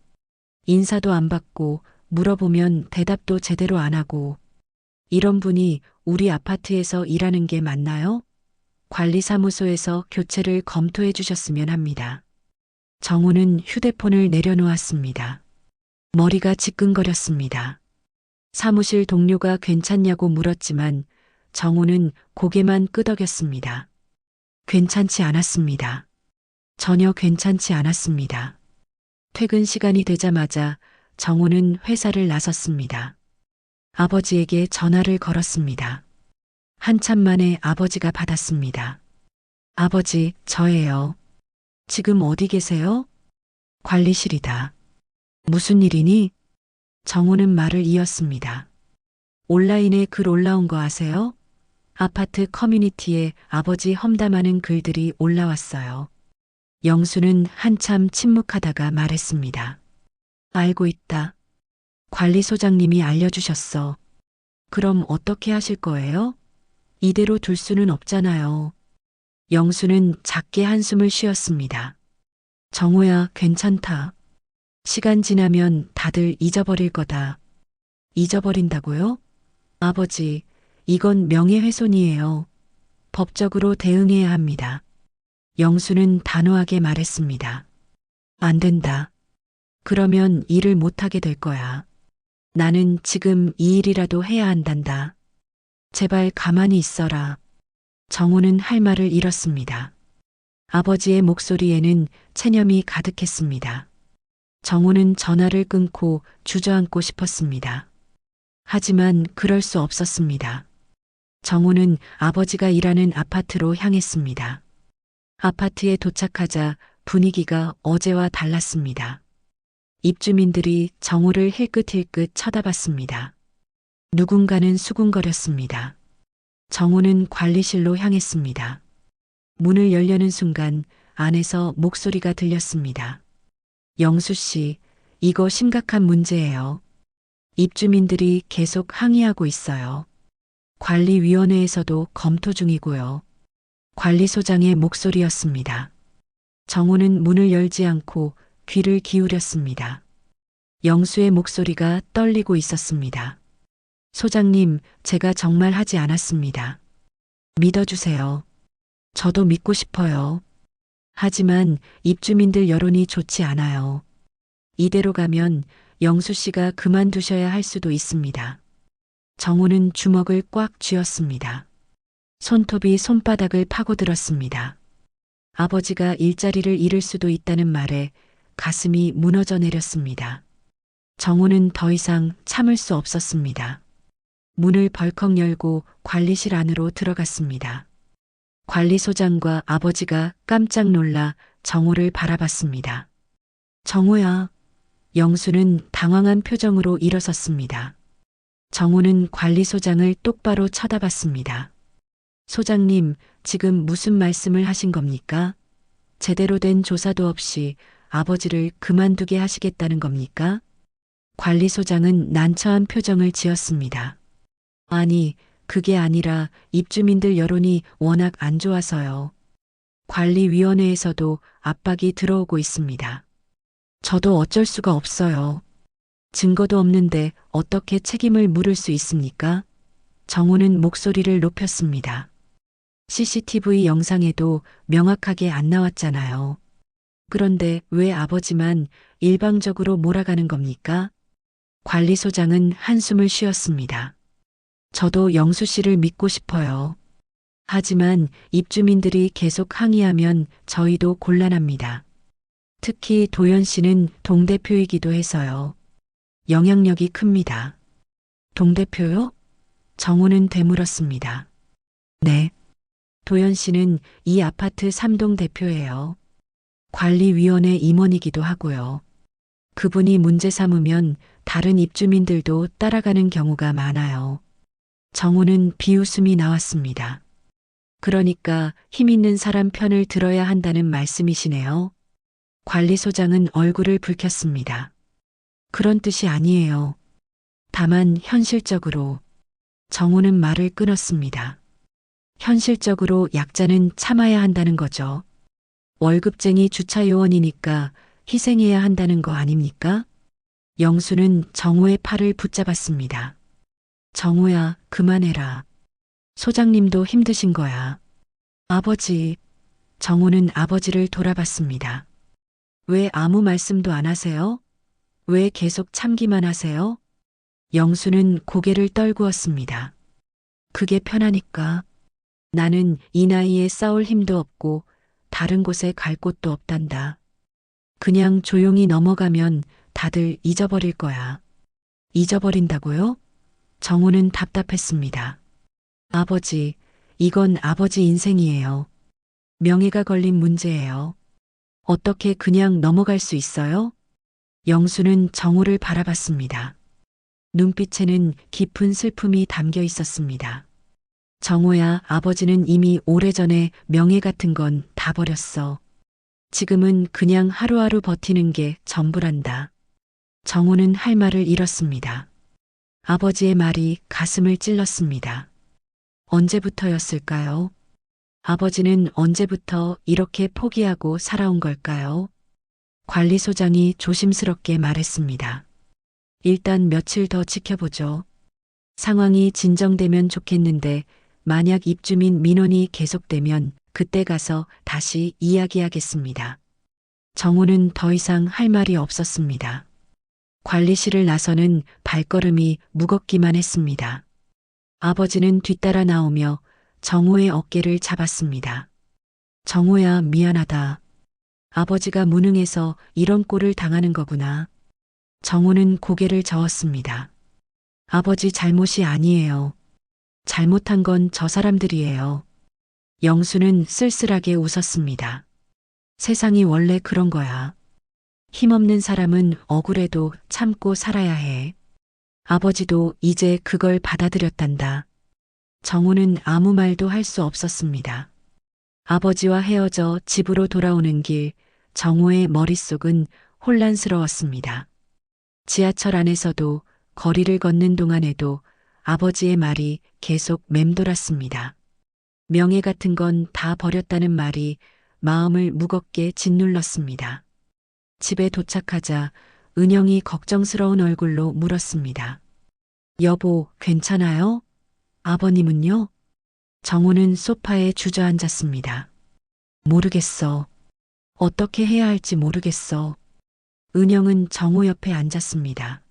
인사도 안 받고 물어보면 대답도 제대로 안 하고 이런 분이 우리 아파트에서 일하는 게 맞나요? 관리사무소에서 교체를 검토해 주셨으면 합니다. 정우는 휴대폰을 내려놓았습니다. 머리가 지끈거렸습니다. 사무실 동료가 괜찮냐고 물었지만 정우는 고개만 끄덕였습니다. 괜찮지 않았습니다. 전혀 괜찮지 않았습니다. 퇴근 시간이 되자마자 정우는 회사를 나섰습니다. 아버지에게 전화를 걸었습니다. 한참 만에 아버지가 받았습니다. 아버지, 저예요. 지금 어디 계세요? 관리실이다. 무슨 일이니? 정우는 말을 이었습니다. 온라인에 글 올라온 거 아세요? 아파트 커뮤니티에 아버지 험담하는 글들이 올라왔어요. 영수는 한참 침묵하다가 말했습니다. 알고 있다. 관리소장님이 알려주셨어. 그럼 어떻게 하실 거예요? 이대로 둘 수는 없잖아요. 영수는 작게 한숨을 쉬었습니다. 정우야, 괜찮다. 시간 지나면 다들 잊어버릴 거다. 잊어버린다고요? 아버지, 이건 명예훼손이에요. 법적으로 대응해야 합니다. 영수는 단호하게 말했습니다. 안 된다. 그러면 일을 못하게 될 거야. 나는 지금 이 일이라도 해야 한단다. 제발 가만히 있어라. 정우는 할 말을 잃었습니다. 아버지의 목소리에는 체념이 가득했습니다. 정우는 전화를 끊고 주저앉고 싶었습니다. 하지만 그럴 수 없었습니다. 정우는 아버지가 일하는 아파트로 향했습니다. 아파트에 도착하자 분위기가 어제와 달랐습니다. 입주민들이 정우를 힐끗힐끗 쳐다봤습니다. 누군가는 수군거렸습니다. 정우는 관리실로 향했습니다. 문을 열려는 순간 안에서 목소리가 들렸습니다. 영수 씨, 이거 심각한 문제예요. 입주민들이 계속 항의하고 있어요. 관리위원회에서도 검토 중이고요. 관리소장의 목소리였습니다. 정우는 문을 열지 않고 귀를 기울였습니다. 영수의 목소리가 떨리고 있었습니다. 소장님, 제가 정말 하지 않았습니다. 믿어주세요. 저도 믿고 싶어요. 하지만 입주민들 여론이 좋지 않아요. 이대로 가면 영수 씨가 그만두셔야 할 수도 있습니다. 정우는 주먹을 꽉 쥐었습니다. 손톱이 손바닥을 파고들었습니다. 아버지가 일자리를 잃을 수도 있다는 말에 가슴이 무너져 내렸습니다. 정우는 더 이상 참을 수 없었습니다. 문을 벌컥 열고 관리실 안으로 들어갔습니다. 관리소장과 아버지가 깜짝 놀라 정우를 바라봤습니다. 정우야. 영수는 당황한 표정으로 일어섰습니다. 정우는 관리소장을 똑바로 쳐다봤습니다. 소장님, 지금 무슨 말씀을 하신 겁니까? 제대로 된 조사도 없이 아버지를 그만두게 하시겠다는 겁니까? 관리소장은 난처한 표정을 지었습니다. 아니, 그게 아니라 입주민들 여론이 워낙 안 좋아서요. 관리위원회에서도 압박이 들어오고 있습니다. 저도 어쩔 수가 없어요. 증거도 없는데 어떻게 책임을 물을 수 있습니까? 정우는 목소리를 높였습니다. CCTV 영상에도 명확하게 안 나왔잖아요. 그런데 왜 아버지만 일방적으로 몰아가는 겁니까? 관리소장은 한숨을 쉬었습니다. 저도 영수 씨를 믿고 싶어요. 하지만 입주민들이 계속 항의하면 저희도 곤란합니다. 특히 도연 씨는 동대표이기도 해서요. 영향력이 큽니다. 동대표요? 정우는 되물었습니다. 네. 도연 씨는 이 아파트 3동 대표예요. 관리위원회 임원이기도 하고요. 그분이 문제 삼으면 다른 입주민들도 따라가는 경우가 많아요. 정우는 비웃음이 나왔습니다. 그러니까 힘 있는 사람 편을 들어야 한다는 말씀이시네요. 관리소장은 얼굴을 붉혔습니다. 그런 뜻이 아니에요. 다만 현실적으로 정우는 말을 끊었습니다. 현실적으로 약자는 참아야 한다는 거죠. 월급쟁이 주차요원이니까 희생해야 한다는 거 아닙니까? 영수는 정우의 팔을 붙잡았습니다. 정우야, 그만해라. 소장님도 힘드신 거야. 아버지. 정우는 아버지를 돌아봤습니다. 왜 아무 말씀도 안 하세요? 왜 계속 참기만 하세요? 영수는 고개를 떨구었습니다. 그게 편하니까. 나는 이 나이에 싸울 힘도 없고 다른 곳에 갈 곳도 없단다. 그냥 조용히 넘어가면 다들 잊어버릴 거야. 잊어버린다고요? 정우는 답답했습니다. 아버지, 이건 아버지 인생이에요. 명예가 걸린 문제예요. 어떻게 그냥 넘어갈 수 있어요? 영수는 정우를 바라봤습니다. 눈빛에는 깊은 슬픔이 담겨 있었습니다. 정우야, 아버지는 이미 오래전에 명예 같은 건 다 버렸어. 지금은 그냥 하루하루 버티는 게 전부란다. 정우는 할 말을 잃었습니다. 아버지의 말이 가슴을 찔렀습니다. 언제부터였을까요? 아버지는 언제부터 이렇게 포기하고 살아온 걸까요? 관리소장이 조심스럽게 말했습니다. 일단 며칠 더 지켜보죠. 상황이 진정되면 좋겠는데 만약 입주민 민원이 계속되면 그때 가서 다시 이야기하겠습니다. 정우는 더 이상 할 말이 없었습니다. 관리실을 나서는 발걸음이 무겁기만 했습니다. 아버지는 뒤따라 나오며 정우의 어깨를 잡았습니다. 정우야, 미안하다. 아버지가 무능해서 이런 꼴을 당하는 거구나. 정우는 고개를 저었습니다. 아버지 잘못이 아니에요. 잘못한 건 저 사람들이에요. 영수는 쓸쓸하게 웃었습니다. 세상이 원래 그런 거야. 힘없는 사람은 억울해도 참고 살아야 해. 아버지도 이제 그걸 받아들였단다. 정우는 아무 말도 할 수 없었습니다. 아버지와 헤어져 집으로 돌아오는 길, 정우의 머릿속은 혼란스러웠습니다. 지하철 안에서도 거리를 걷는 동안에도 아버지의 말이 계속 맴돌았습니다. 명예 같은 건 다 버렸다는 말이 마음을 무겁게 짓눌렀습니다. 집에 도착하자 은영이 걱정스러운 얼굴로 물었습니다. 여보, 괜찮아요? 아버님은요? 정우는 소파에 주저앉았습니다. 모르겠어. 어떻게 해야 할지 모르겠어. 은영은 정우 옆에 앉았습니다.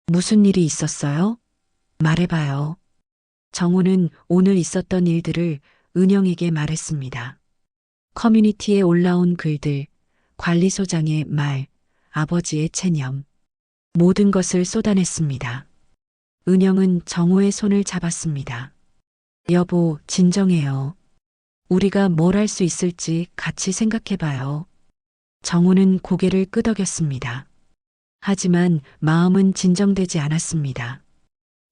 무슨 일이 있었어요? 말해봐요. 정우는 오늘 있었던 일들을 은영에게 말했습니다. 커뮤니티에 올라온 글들, 관리소장의 말, 아버지의 체념, 모든 것을 쏟아냈습니다. 은영은 정우의 손을 잡았습니다. 여보, 진정해요. 우리가 뭘 할 수 있을지 같이 생각해봐요. 정우는 고개를 끄덕였습니다. 하지만 마음은 진정되지 않았습니다.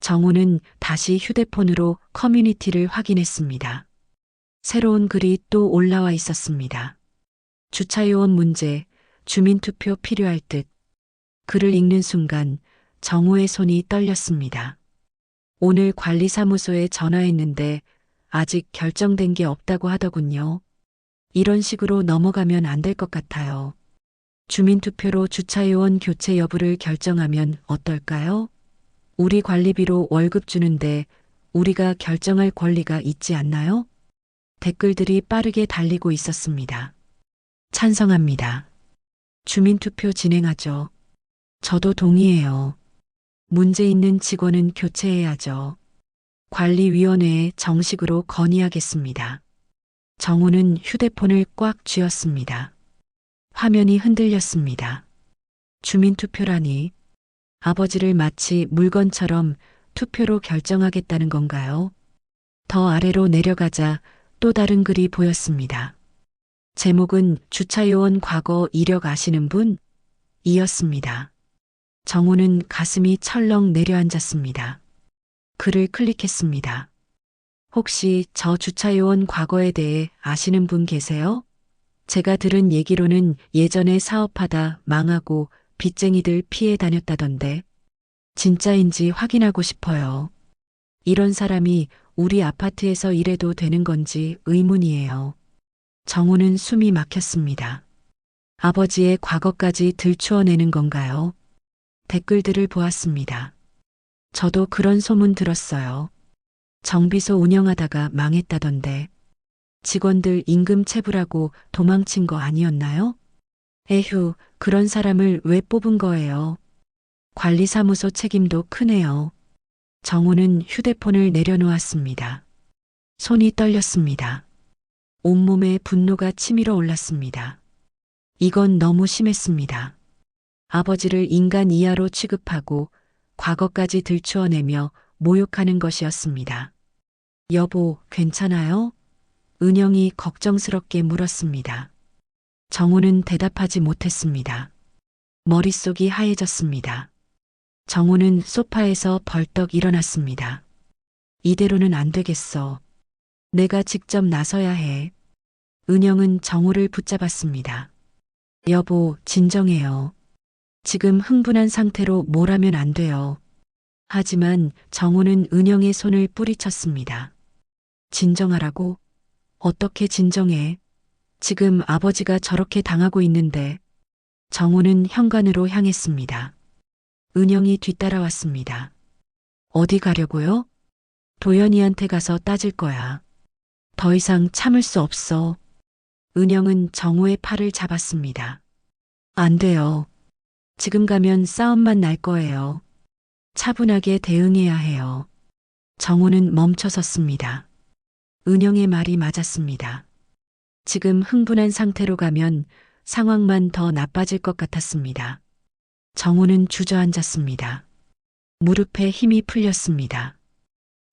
정우는 다시 휴대폰으로 커뮤니티를 확인했습니다. 새로운 글이 또 올라와 있었습니다. 주차요원 문제, 주민투표 필요할 듯. 글을 읽는 순간 정우의 손이 떨렸습니다. 오늘 관리사무소에 전화했는데 아직 결정된 게 없다고 하더군요. 이런 식으로 넘어가면 안 될 것 같아요. 주민투표로 주차요원 교체 여부를 결정하면 어떨까요? 우리 관리비로 월급 주는데 우리가 결정할 권리가 있지 않나요? 댓글들이 빠르게 달리고 있었습니다. 찬성합니다. 주민투표 진행하죠. 저도 동의해요. 문제 있는 직원은 교체해야죠. 관리위원회에 정식으로 건의하겠습니다. 정우는 휴대폰을 꽉 쥐었습니다. 화면이 흔들렸습니다. 주민투표라니 아버지를 마치 물건처럼 투표로 결정하겠다는 건가요? 더 아래로 내려가자 또 다른 글이 보였습니다. 제목은 주차요원 과거 이력 아시는 분? 이었습니다. 정우는 가슴이 철렁 내려앉았습니다. 글을 클릭했습니다. 혹시 저 주차요원 과거에 대해 아시는 분 계세요? 제가 들은 얘기로는 예전에 사업하다 망하고 빚쟁이들 피해 다녔다던데 진짜인지 확인하고 싶어요. 이런 사람이 우리 아파트에서 일해도 되는 건지 의문이에요. 정우는 숨이 막혔습니다. 아버지의 과거까지 들추어내는 건가요? 댓글들을 보았습니다. 저도 그런 소문 들었어요. 정비소 운영하다가 망했다던데 직원들 임금 체불하고 도망친 거 아니었나요? 에휴, 그런 사람을 왜 뽑은 거예요? 관리사무소 책임도 크네요. 정우는 휴대폰을 내려놓았습니다. 손이 떨렸습니다. 온몸에 분노가 치밀어 올랐습니다. 이건 너무 심했습니다. 아버지를 인간 이하로 취급하고 과거까지 들추어내며 모욕하는 것이었습니다. 여보, 괜찮아요? 은영이 걱정스럽게 물었습니다. 정우는 대답하지 못했습니다. 머릿속이 하얘졌습니다. 정우는 소파에서 벌떡 일어났습니다. 이대로는 안 되겠어. 내가 직접 나서야 해. 은영은 정우를 붙잡았습니다. 여보, 진정해요. 지금 흥분한 상태로 뭘 하면 안 돼요. 하지만 정우는 은영의 손을 뿌리쳤습니다. 진정하라고? 어떻게 진정해? 지금 아버지가 저렇게 당하고 있는데. 정우는 현관으로 향했습니다. 은영이 뒤따라왔습니다. 어디 가려고요? 도연이한테 가서 따질 거야. 더 이상 참을 수 없어. 은영은 정우의 팔을 잡았습니다. 안 돼요. 지금 가면 싸움만 날 거예요. 차분하게 대응해야 해요. 정우는 멈춰섰습니다. 은영의 말이 맞았습니다. 지금 흥분한 상태로 가면 상황만 더 나빠질 것 같았습니다. 정우는 주저앉았습니다. 무릎에 힘이 풀렸습니다.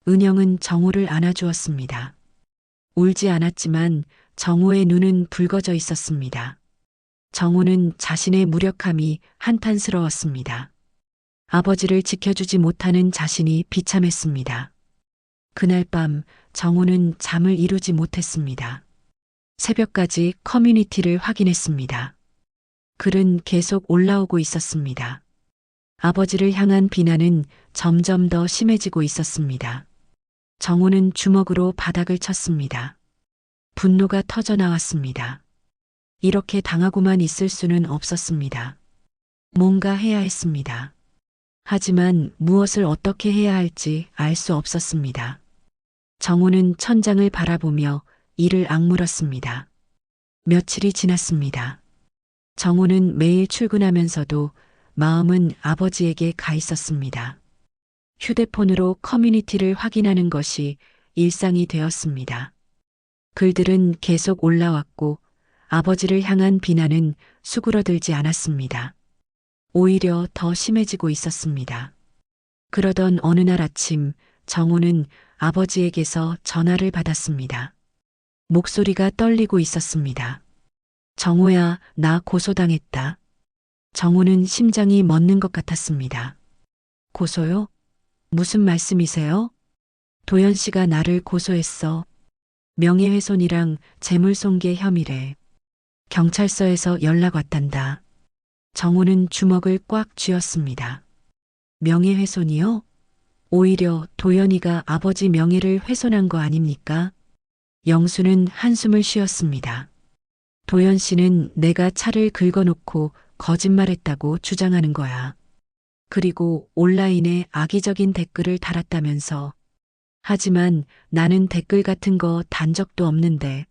은영은 정우를 안아주었습니다. 울지 않았지만 정우의 눈은 붉어져 있었습니다. 정우는 자신의 무력함이 한탄스러웠습니다. 아버지를 지켜주지 못하는 자신이 비참했습니다. 그날 밤 정우는 잠을 이루지 못했습니다. 새벽까지 커뮤니티를 확인했습니다. 글은 계속 올라오고 있었습니다. 아버지를 향한 비난은 점점 더 심해지고 있었습니다. 정우는 주먹으로 바닥을 쳤습니다. 분노가 터져 나왔습니다. 이렇게 당하고만 있을 수는 없었습니다. 뭔가 해야 했습니다. 하지만 무엇을 어떻게 해야 할지 알 수 없었습니다. 정호는 천장을 바라보며 이를 악물었습니다. 며칠이 지났습니다. 정호는 매일 출근하면서도 마음은 아버지에게 가 있었습니다. 휴대폰으로 커뮤니티를 확인하는 것이 일상이 되었습니다. 글들은 계속 올라왔고 아버지를 향한 비난은 수그러들지 않았습니다. 오히려 더 심해지고 있었습니다. 그러던 어느 날 아침 정호는 아버지에게서 전화를 받았습니다. 목소리가 떨리고 있었습니다. 정호야, 나 고소당했다. 정호는 심장이 멎는 것 같았습니다. 고소요? 무슨 말씀이세요? 도연 씨가 나를 고소했어. 명예훼손이랑 재물손괴 혐의래. 경찰서에서 연락 왔단다. 정호는 주먹을 꽉 쥐었습니다. 명예훼손이요? 오히려 도연이가 아버지 명예를 훼손한 거 아닙니까? 영수는 한숨을 쉬었습니다. 도연 씨는 내가 차를 긁어놓고 거짓말했다고 주장하는 거야. 그리고 온라인에 악의적인 댓글을 달았다면서. 하지만 나는 댓글 같은 거 단 적도 없는데.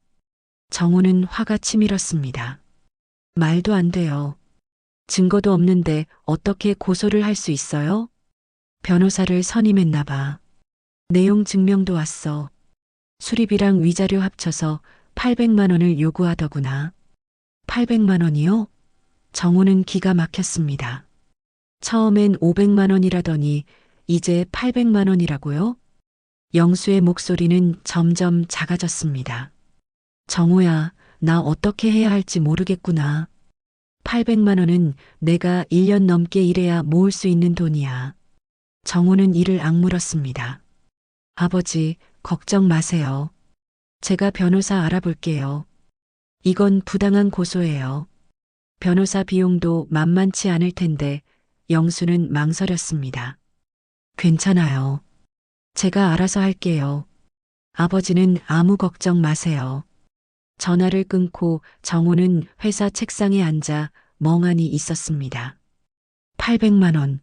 정호는 화가 치밀었습니다. 말도 안 돼요. 증거도 없는데 어떻게 고소를 할 수 있어요? 변호사를 선임했나 봐. 내용 증명도 왔어. 수리비랑 위자료 합쳐서 800만 원을 요구하더구나. 800만 원이요? 정호는 기가 막혔습니다. 처음엔 500만 원이라더니 이제 800만 원이라고요? 영수의 목소리는 점점 작아졌습니다. 정호야, 나 어떻게 해야 할지 모르겠구나. 800만 원은 내가 1년 넘게 일해야 모을 수 있는 돈이야. 정호는 이를 악물었습니다. 아버지, 걱정 마세요. 제가 변호사 알아볼게요. 이건 부당한 고소예요. 변호사 비용도 만만치 않을 텐데 영수는 망설였습니다. 괜찮아요. 제가 알아서 할게요. 아버지는 아무 걱정 마세요. 전화를 끊고 정호는 회사 책상에 앉아 멍하니 있었습니다. 800만 원.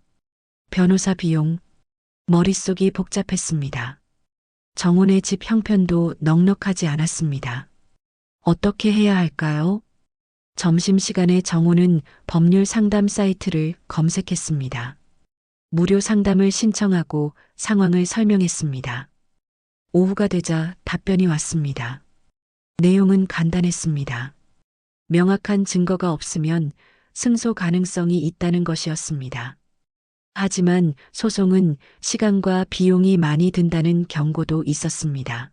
변호사 비용. 머릿속이 복잡했습니다. 정혼의 집 형편도 넉넉하지 않았습니다. 어떻게 해야 할까요? 점심시간에 정호는 법률 상담 사이트를 검색했습니다. 무료 상담을 신청하고 상황을 설명했습니다. 오후가 되자 답변이 왔습니다. 내용은 간단했습니다. 명확한 증거가 없으면 승소 가능성이 있다는 것이었습니다. 하지만 소송은 시간과 비용이 많이 든다는 경고도 있었습니다.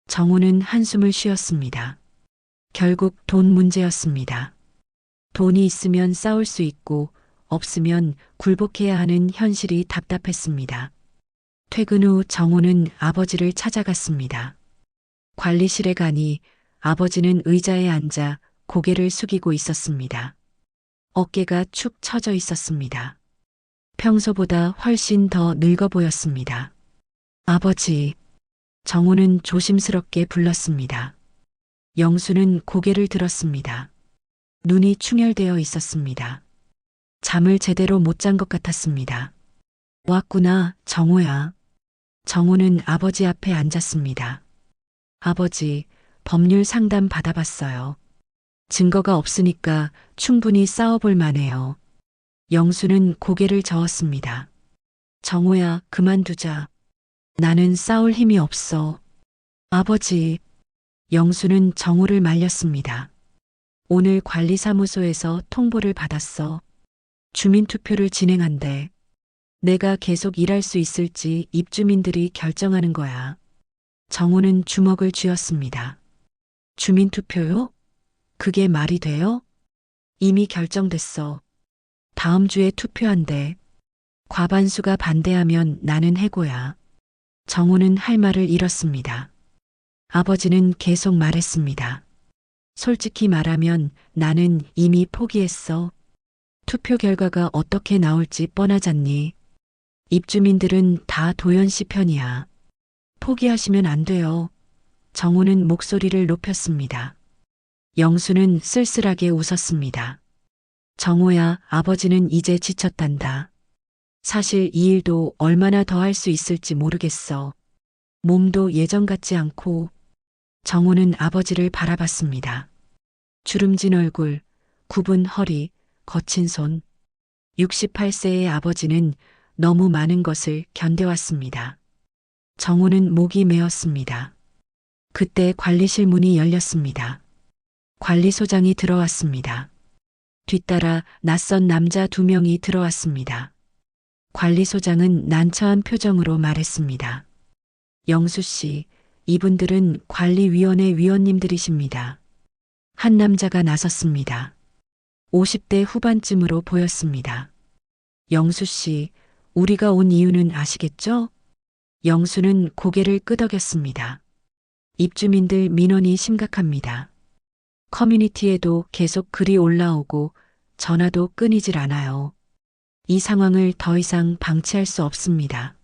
정호는 한숨을 쉬었습니다. 결국 돈 문제였습니다. 돈이 있으면 싸울 수 있고 없으면 굴복해야 하는 현실이 답답했습니다. 퇴근 후 정호는 아버지를 찾아갔습니다. 관리실에 가니 아버지는 의자에 앉아 고개를 숙이고 있었습니다. 어깨가 축 처져 있었습니다. 평소보다 훨씬 더 늙어 보였습니다. 아버지, 정호는 조심스럽게 불렀습니다. 영수는 고개를 들었습니다. 눈이 충혈되어 있었습니다. 잠을 제대로 못 잔 것 같았습니다. 왔구나, 정호야. 정호는 아버지 앞에 앉았습니다. 아버지, 법률 상담 받아봤어요. 증거가 없으니까 충분히 싸워볼 만해요. 영수는 고개를 저었습니다. 정호야, 그만두자. 나는 싸울 힘이 없어. 아버지, 영수는 정호를 말렸습니다. 오늘 관리사무소에서 통보를 받았어. 주민투표를 진행한대. 내가 계속 일할 수 있을지 입주민들이 결정하는 거야. 정호는 주먹을 쥐었습니다. 주민투표요? 그게 말이 돼요? 이미 결정됐어. 다음 주에 투표한대. 과반수가 반대하면 나는 해고야. 정호는 할 말을 잃었습니다. 아버지는 계속 말했습니다. 솔직히 말하면 나는 이미 포기했어. 투표 결과가 어떻게 나올지 뻔하잖니. 입주민들은 다 도연 씨 편이야. 포기하시면 안 돼요. 정호는 목소리를 높였습니다. 영수는 쓸쓸하게 웃었습니다. 정호야, 아버지는 이제 지쳤단다. 사실 이 일도 얼마나 더 할 수 있을지 모르겠어. 몸도 예전 같지 않고. 정호는 아버지를 바라봤습니다. 주름진 얼굴, 굽은 허리, 거친 손. 68세의 아버지는 너무 많은 것을 견뎌왔습니다. 정호는 목이 메었습니다. 그때 관리실 문이 열렸습니다. 관리소장이 들어왔습니다. 뒤따라 낯선 남자 2명이 들어왔습니다. 관리소장은 난처한 표정으로 말했습니다. 영수 씨, 이분들은 관리위원회 위원님들이십니다. 한 남자가 나섰습니다. 50대 후반쯤으로 보였습니다. 영수 씨, 우리가 온 이유는 아시겠죠? 영수는 고개를 끄덕였습니다. 입주민들 민원이 심각합니다. 커뮤니티에도 계속 글이 올라오고 전화도 끊이질 않아요. 이 상황을 더 이상 방치할 수 없습니다.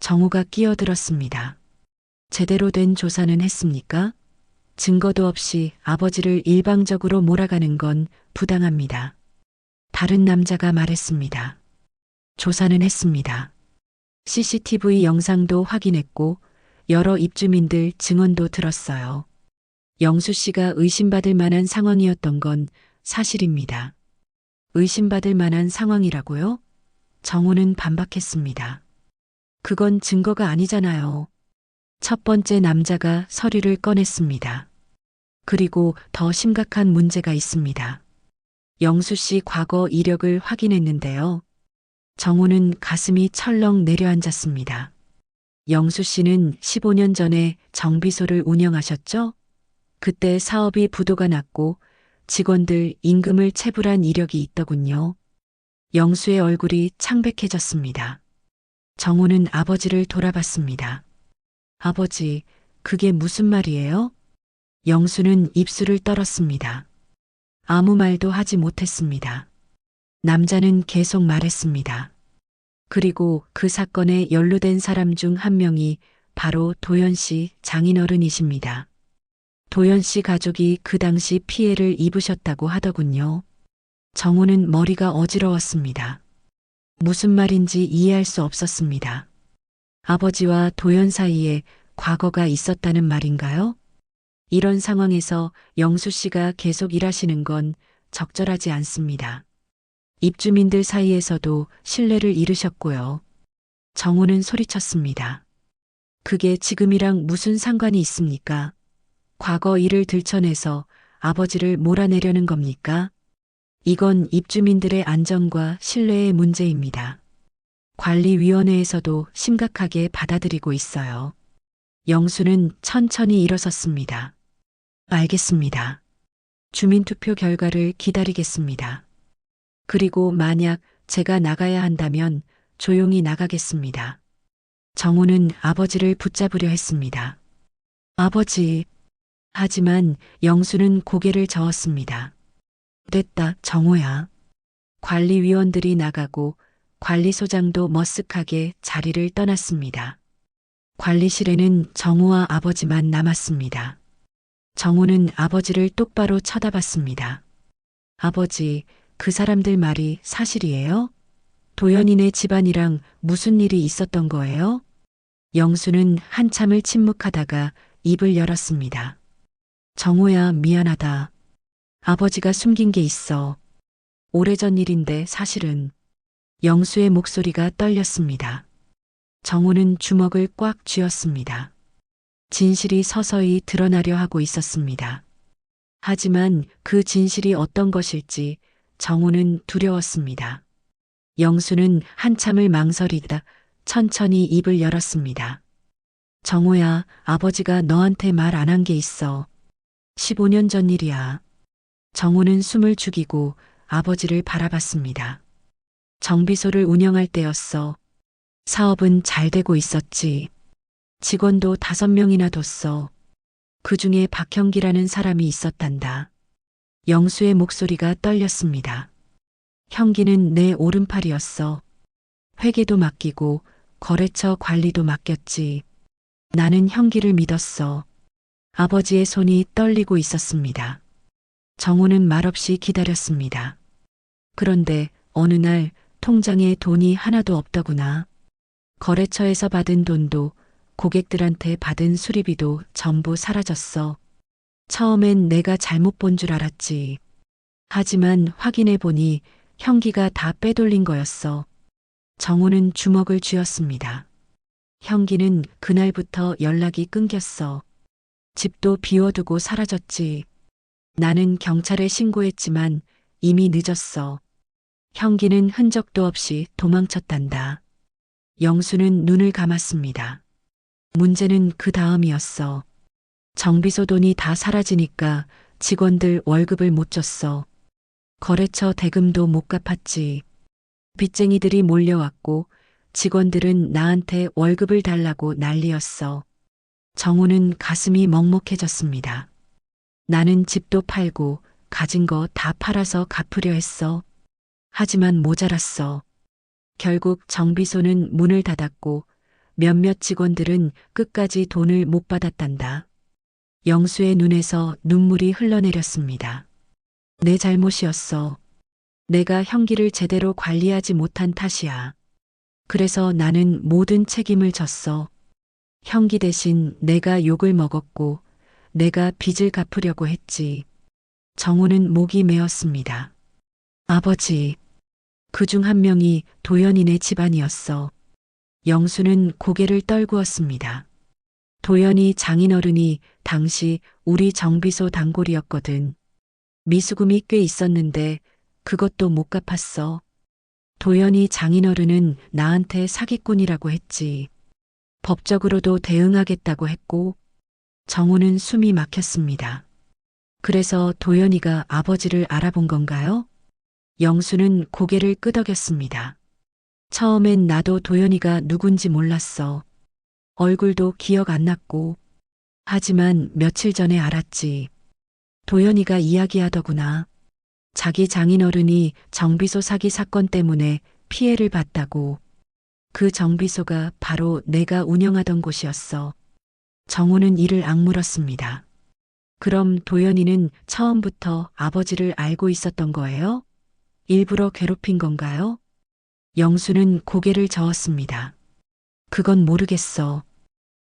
정우가 끼어들었습니다. 제대로 된 조사는 했습니까? 증거도 없이 아버지를 일방적으로 몰아가는 건 부당합니다. 다른 남자가 말했습니다. 조사는 했습니다. CCTV 영상도 확인했고 여러 입주민들 증언도 들었어요. 영수 씨가 의심받을 만한 상황이었던 건 사실입니다. 의심받을 만한 상황이라고요? 정우는 반박했습니다. 그건 증거가 아니잖아요. 첫 번째 남자가 서류를 꺼냈습니다. 그리고 더 심각한 문제가 있습니다. 영수 씨 과거 이력을 확인했는데요. 정우는 가슴이 철렁 내려앉았습니다. 영수 씨는 15년 전에 정비소를 운영하셨죠? 그때 사업이 부도가 났고 직원들 임금을 체불한 이력이 있더군요. 영수의 얼굴이 창백해졌습니다. 정우는 아버지를 돌아봤습니다. 아버지, 그게 무슨 말이에요? 영수는 입술을 떨었습니다. 아무 말도 하지 못했습니다. 남자는 계속 말했습니다. 그리고 그 사건에 연루된 사람 중 한 명이 바로 도연 씨 장인어른이십니다. 도연 씨 가족이 그 당시 피해를 입으셨다고 하더군요. 정우는 머리가 어지러웠습니다. 무슨 말인지 이해할 수 없었습니다. 아버지와 도연 사이에 과거가 있었다는 말인가요? 이런 상황에서 영수 씨가 계속 일하시는 건 적절하지 않습니다. 입주민들 사이에서도 신뢰를 잃으셨고요. 정우는 소리쳤습니다. 그게 지금이랑 무슨 상관이 있습니까? 과거 일을 들춰내서 아버지를 몰아내려는 겁니까? 이건 입주민들의 안전과 신뢰의 문제입니다. 관리위원회에서도 심각하게 받아들이고 있어요. 영수는 천천히 일어섰습니다. 알겠습니다. 주민투표 결과를 기다리겠습니다. 그리고 만약 제가 나가야 한다면 조용히 나가겠습니다. 정우는 아버지를 붙잡으려 했습니다. 아버지. 하지만 영수는 고개를 저었습니다. 됐다, 정우야. 관리위원들이 나가고 관리소장도 머쓱하게 자리를 떠났습니다. 관리실에는 정우와 아버지만 남았습니다. 정우는 아버지를 똑바로 쳐다봤습니다. 아버지, 그 사람들 말이 사실이에요? 도연이네 집안이랑 무슨 일이 있었던 거예요? 영수는 한참을 침묵하다가 입을 열었습니다. 정우야, 미안하다. 아버지가 숨긴 게 있어. 오래전 일인데 사실은. 영수의 목소리가 떨렸습니다. 정우는 주먹을 꽉 쥐었습니다. 진실이 서서히 드러나려 하고 있었습니다. 하지만 그 진실이 어떤 것일지 정우는 두려웠습니다. 영수는 한참을 망설이다 천천히 입을 열었습니다. 정우야, 아버지가 너한테 말 안 한 게 있어. 15년 전 일이야. 정우는 숨을 죽이고 아버지를 바라봤습니다. 정비소를 운영할 때였어. 사업은 잘 되고 있었지. 직원도 5명이나 뒀어. 그 중에 박형기라는 사람이 있었단다. 영수의 목소리가 떨렸습니다. 형기는 내 오른팔이었어. 회계도 맡기고 거래처 관리도 맡겼지. 나는 형기를 믿었어. 아버지의 손이 떨리고 있었습니다. 정우는 말없이 기다렸습니다. 그런데 어느 날 통장에 돈이 하나도 없더구나. 거래처에서 받은 돈도 고객들한테 받은 수리비도 전부 사라졌어. 처음엔 내가 잘못 본 줄 알았지. 하지만 확인해 보니 형기가 다 빼돌린 거였어. 정우는 주먹을 쥐었습니다. 형기는 그날부터 연락이 끊겼어. 집도 비워두고 사라졌지. 나는 경찰에 신고했지만 이미 늦었어. 형기는 흔적도 없이 도망쳤단다. 영수는 눈을 감았습니다. 문제는 그 다음이었어. 정비소 돈이 다 사라지니까 직원들 월급을 못 줬어. 거래처 대금도 못 갚았지. 빚쟁이들이 몰려왔고 직원들은 나한테 월급을 달라고 난리였어. 정우는 가슴이 먹먹해졌습니다. 나는 집도 팔고 가진 거 다 팔아서 갚으려 했어. 하지만 모자랐어. 결국 정비소는 문을 닫았고 몇몇 직원들은 끝까지 돈을 못 받았단다. 영수의 눈에서 눈물이 흘러내렸습니다. 내 잘못이었어. 내가 형기를 제대로 관리하지 못한 탓이야. 그래서 나는 모든 책임을 졌어. 형기 대신 내가 욕을 먹었고 내가 빚을 갚으려고 했지. 정우는 목이 메었습니다. 아버지, 그중 한 명이 도연이네 집안이었어. 영수는 고개를 떨구었습니다. 도연이 장인어른이 당시 우리 정비소 단골이었거든. 미수금이 꽤 있었는데 그것도 못 갚았어. 도연이 장인어른은 나한테 사기꾼이라고 했지. 법적으로도 대응하겠다고 했고 정우는 숨이 막혔습니다. 그래서 도연이가 아버지를 알아본 건가요? 영수는 고개를 끄덕였습니다. 처음엔 나도 도연이가 누군지 몰랐어. 얼굴도 기억 안 났고. 하지만 며칠 전에 알았지. 도연이가 이야기하더구나. 자기 장인어른이 정비소 사기 사건 때문에 피해를 봤다고. 그 정비소가 바로 내가 운영하던 곳이었어. 정우는 이를 악물었습니다. 그럼 도연이는 처음부터 아버지를 알고 있었던 거예요? 일부러 괴롭힌 건가요? 영수는 고개를 저었습니다. 그건 모르겠어.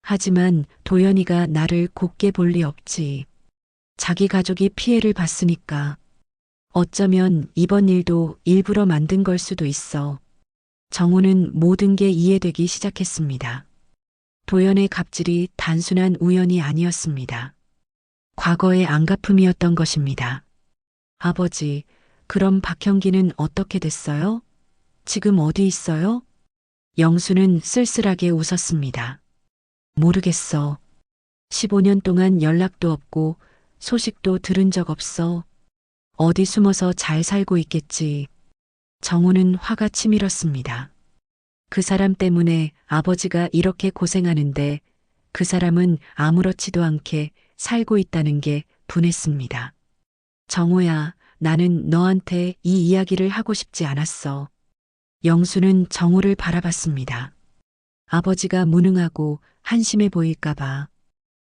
하지만 도연이가 나를 곱게 볼 리 없지. 자기 가족이 피해를 봤으니까. 어쩌면 이번 일도 일부러 만든 걸 수도 있어. 정우는 모든 게 이해되기 시작했습니다. 도연의 갑질이 단순한 우연이 아니었습니다. 과거의 안갚음이었던 것입니다. 아버지, 그럼 박형기는 어떻게 됐어요? 지금 어디 있어요? 영수는 쓸쓸하게 웃었습니다. 모르겠어. 15년 동안 연락도 없고 소식도 들은 적 없어. 어디 숨어서 잘 살고 있겠지. 정우는 화가 치밀었습니다. 그 사람 때문에 아버지가 이렇게 고생하는데 그 사람은 아무렇지도 않게 살고 있다는 게 분했습니다. 정우야, 나는 너한테 이 이야기를 하고 싶지 않았어. 영수는 정우를 바라봤습니다. 아버지가 무능하고 한심해 보일까봐.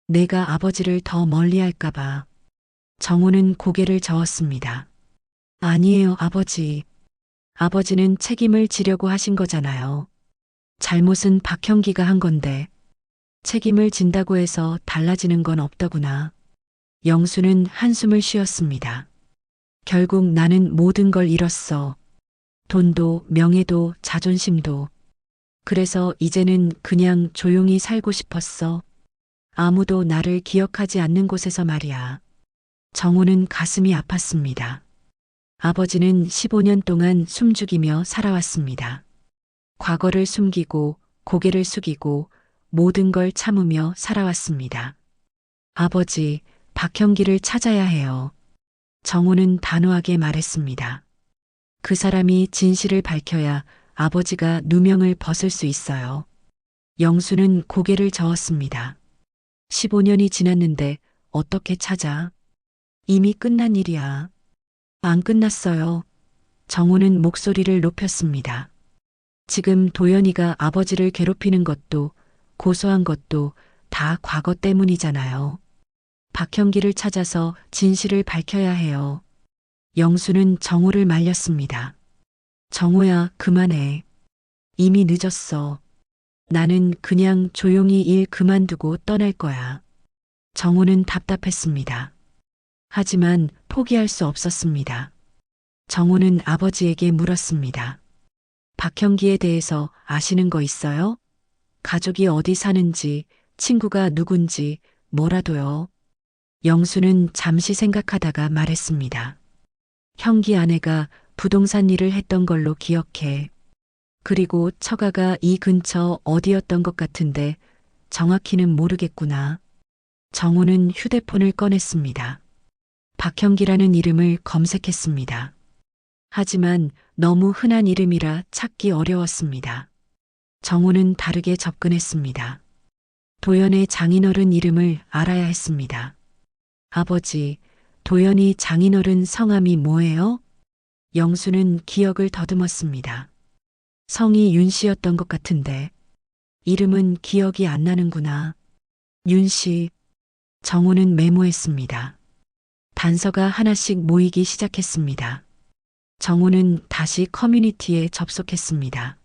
내가 아버지를 더 멀리 할까봐. 정우는 고개를 저었습니다. 아니에요, 아버지. 아버지는 책임을 지려고 하신 거잖아요. 잘못은 박형기가 한 건데 책임을 진다고 해서 달라지는 건 없더구나. 영수는 한숨을 쉬었습니다. 결국 나는 모든 걸 잃었어. 돈도 명예도 자존심도. 그래서 이제는 그냥 조용히 살고 싶었어. 아무도 나를 기억하지 않는 곳에서 말이야. 정우는 가슴이 아팠습니다. 아버지는 15년 동안 숨죽이며 살아왔습니다. 과거를 숨기고 고개를 숙이고 모든 걸 참으며 살아왔습니다. 아버지, 박형기를 찾아야 해요. 정우는 단호하게 말했습니다. 그 사람이 진실을 밝혀야 아버지가 누명을 벗을 수 있어요. 영수는 고개를 저었습니다. 15년이 지났는데 어떻게 찾아? 이미 끝난 일이야. 안 끝났어요. 정우는 목소리를 높였습니다. 지금 도연이가 아버지를 괴롭히는 것도 고소한 것도 다 과거 때문이잖아요. 박형기를 찾아서 진실을 밝혀야 해요. 영수는 정호를 말렸습니다. 정호야, 그만해. 이미 늦었어. 나는 그냥 조용히 일 그만두고 떠날 거야. 정호는 답답했습니다. 하지만 포기할 수 없었습니다. 정호는 아버지에게 물었습니다. 박형기에 대해서 아시는 거 있어요? 가족이 어디 사는지, 친구가 누군지, 뭐라도요. 영수는 잠시 생각하다가 말했습니다. 형기 아내가 부동산 일을 했던 걸로 기억해. 그리고 처가가 이 근처 어디였던 것 같은데 정확히는 모르겠구나. 정호는 휴대폰을 꺼냈습니다. 박형기라는 이름을 검색했습니다. 하지만 너무 흔한 이름이라 찾기 어려웠습니다. 정호는 다르게 접근했습니다. 도연의 장인어른 이름을 알아야 했습니다. 아버지, 도연이 장인어른 성함이 뭐예요? 영수는 기억을 더듬었습니다. 성이 윤 씨였던 것 같은데 이름은 기억이 안 나는구나. 윤 씨. 정호는 메모했습니다. 단서가 하나씩 모이기 시작했습니다. 정호는 다시 커뮤니티에 접속했습니다.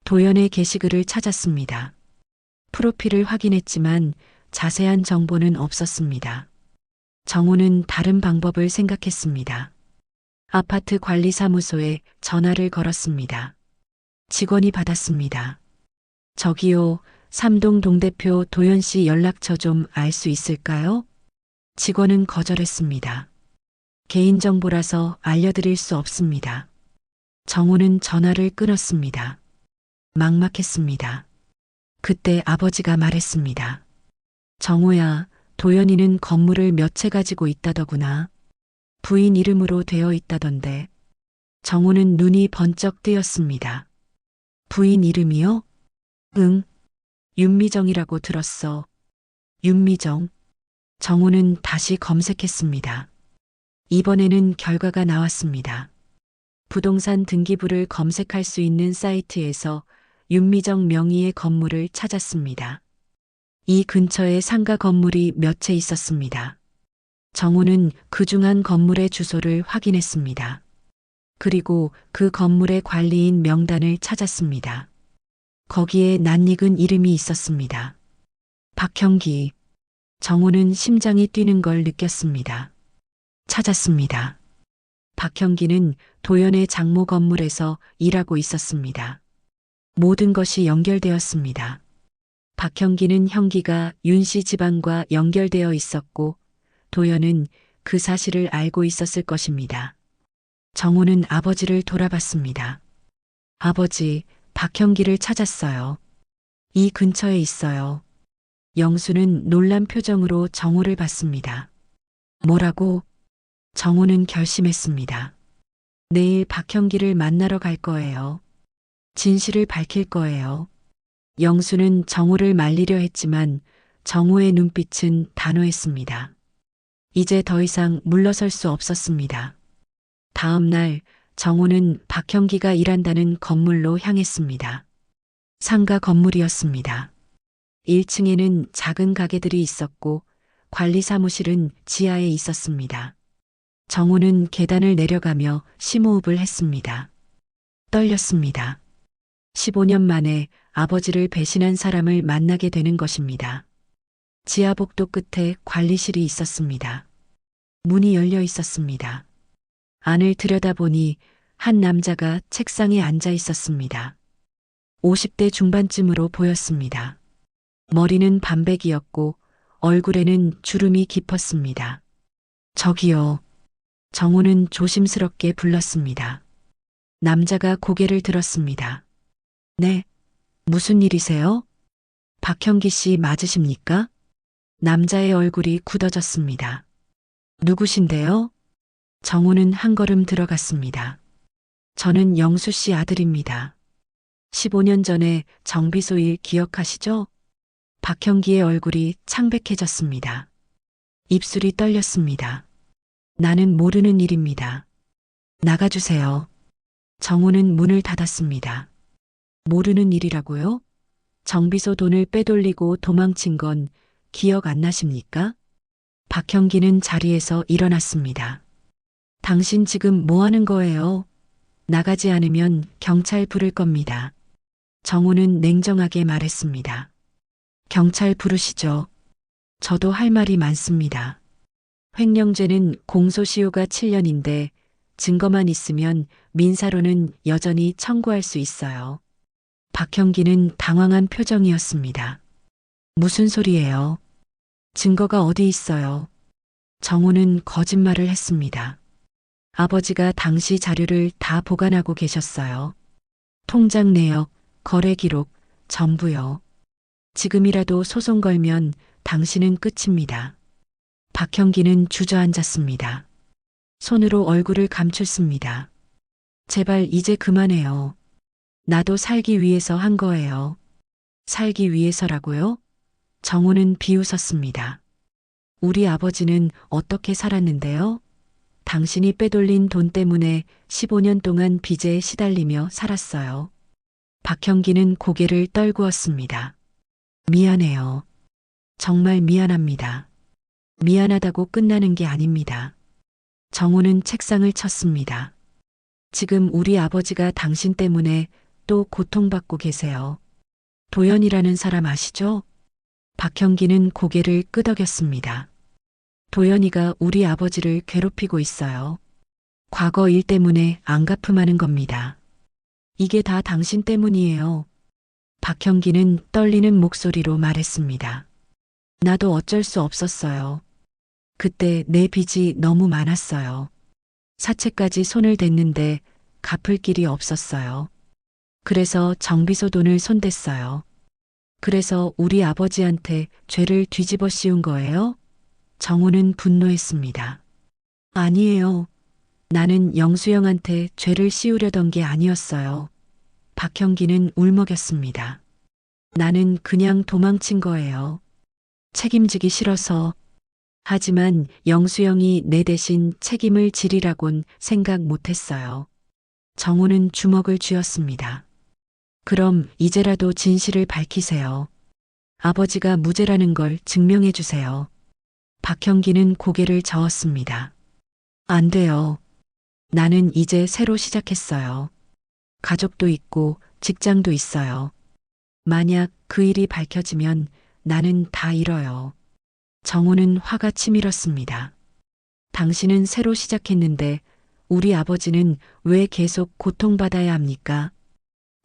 도연의 게시글을 찾았습니다. 프로필을 확인했지만 자세한 정보는 없었습니다. 정호는 다른 방법을 생각했습니다. 아파트 관리사무소에 전화를 걸었습니다. 직원이 받았습니다. 저기요, 삼동 동대표 도연 씨 연락처 좀 알 수 있을까요? 직원은 거절했습니다. 개인정보라서 알려드릴 수 없습니다. 정호는 전화를 끊었습니다. 막막했습니다. 그때 아버지가 말했습니다. 정호야, 도연이는 건물을 몇 채 가지고 있다더구나. 부인 이름으로 되어 있다던데. 정호는 눈이 번쩍 뜨였습니다. 부인 이름이요? 응. 윤미정이라고 들었어. 윤미정. 정호는 다시 검색했습니다. 이번에는 결과가 나왔습니다. 부동산 등기부를 검색할 수 있는 사이트에서 윤미정 명의의 건물을 찾았습니다. 이 근처에 상가 건물이 몇 채 있었습니다. 정호는 그중 한 건물의 주소를 확인했습니다. 그리고 그 건물의 관리인 명단을 찾았습니다. 거기에 낯익은 이름이 있었습니다. 박형기. 정호는 심장이 뛰는 걸 느꼈습니다. 찾았습니다. 박형기는 도연의 장모 건물에서 일하고 있었습니다. 모든 것이 연결되었습니다. 박형기는 형기가 윤 씨 집안과 연결되어 있었고 도연은 그 사실을 알고 있었을 것입니다. 정호는 아버지를 돌아봤습니다. 아버지, 박형기를 찾았어요. 이 근처에 있어요. 영수는 놀란 표정으로 정호를 봤습니다. 뭐라고? 정호는 결심했습니다. 내일 박형기를 만나러 갈 거예요. 진실을 밝힐 거예요. 영수는 정호를 말리려 했지만 정호의 눈빛은 단호했습니다. 이제 더 이상 물러설 수 없었습니다. 다음 날 정호는 박형기가 일한다는 건물로 향했습니다. 상가 건물이었습니다. 1층에는 작은 가게들이 있었고 관리 사무실은 지하에 있었습니다. 정호는 계단을 내려가며 심호흡을 했습니다. 떨렸습니다. 15년 만에 아버지를 배신한 사람을 만나게 되는 것입니다. 지하 복도 끝에 관리실이 있었습니다. 문이 열려 있었습니다. 안을 들여다보니 한 남자가 책상에 앉아 있었습니다. 50대 중반쯤으로 보였습니다. 머리는 반백이었고 얼굴에는 주름이 깊었습니다. 저기요. 정호는 조심스럽게 불렀습니다. 남자가 고개를 들었습니다. 네. 무슨 일이세요? 박형기 씨 맞으십니까? 남자의 얼굴이 굳어졌습니다. 누구신데요? 정호는 한 걸음 들어갔습니다. 저는 영수 씨 아들입니다. 15년 전에 정비소 일 기억하시죠? 박형기의 얼굴이 창백해졌습니다. 입술이 떨렸습니다. 나는 모르는 일입니다. 나가주세요. 정호는 문을 닫았습니다. 모르는 일이라고요? 정비소 돈을 빼돌리고 도망친 건 기억 안 나십니까? 박형기는 자리에서 일어났습니다. 당신 지금 뭐 하는 거예요? 나가지 않으면 경찰 부를 겁니다. 정우는 냉정하게 말했습니다. 경찰 부르시죠. 저도 할 말이 많습니다. 횡령죄는 공소시효가 7년인데 증거만 있으면 민사로는 여전히 청구할 수 있어요. 박형기는 당황한 표정이었습니다. 무슨 소리예요? 증거가 어디 있어요? 정우는 거짓말을 했습니다. 아버지가 당시 자료를 다 보관하고 계셨어요. 통장 내역, 거래 기록, 전부요. 지금이라도 소송 걸면 당신은 끝입니다. 박형기는 주저앉았습니다. 손으로 얼굴을 감췄습니다. 제발 이제 그만해요. 나도 살기 위해서 한 거예요. 살기 위해서라고요? 정우는 비웃었습니다. 우리 아버지는 어떻게 살았는데요? 당신이 빼돌린 돈 때문에 15년 동안 빚에 시달리며 살았어요. 박형기는 고개를 떨구었습니다. 미안해요. 정말 미안합니다. 미안하다고 끝나는 게 아닙니다. 정우는 책상을 쳤습니다. 지금 우리 아버지가 당신 때문에 또 고통받고 계세요. 도연이라는 사람 아시죠? 박형기는 고개를 끄덕였습니다. 도연이가 우리 아버지를 괴롭히고 있어요. 과거 일 때문에 안 갚음하는 겁니다. 이게 다 당신 때문이에요. 박형기는 떨리는 목소리로 말했습니다. 나도 어쩔 수 없었어요. 그때 내 빚이 너무 많았어요. 사채까지 손을 댔는데 갚을 길이 없었어요. 그래서 정비소 돈을 손댔어요. 그래서 우리 아버지한테 죄를 뒤집어 씌운 거예요? 정우는 분노했습니다. 아니에요. 나는 영수영한테 죄를 씌우려던 게 아니었어요. 박형기는 울먹였습니다. 나는 그냥 도망친 거예요. 책임지기 싫어서. 하지만 영수영이 내 대신 책임을 지리라곤 생각 못했어요. 정우는 주먹을 쥐었습니다. 그럼 이제라도 진실을 밝히세요. 아버지가 무죄라는 걸 증명해 주세요. 박형기는 고개를 저었습니다. 안 돼요. 나는 이제 새로 시작했어요. 가족도 있고 직장도 있어요. 만약 그 일이 밝혀지면 나는 다 잃어요. 정우는 화가 치밀었습니다. 당신은 새로 시작했는데 우리 아버지는 왜 계속 고통받아야 합니까?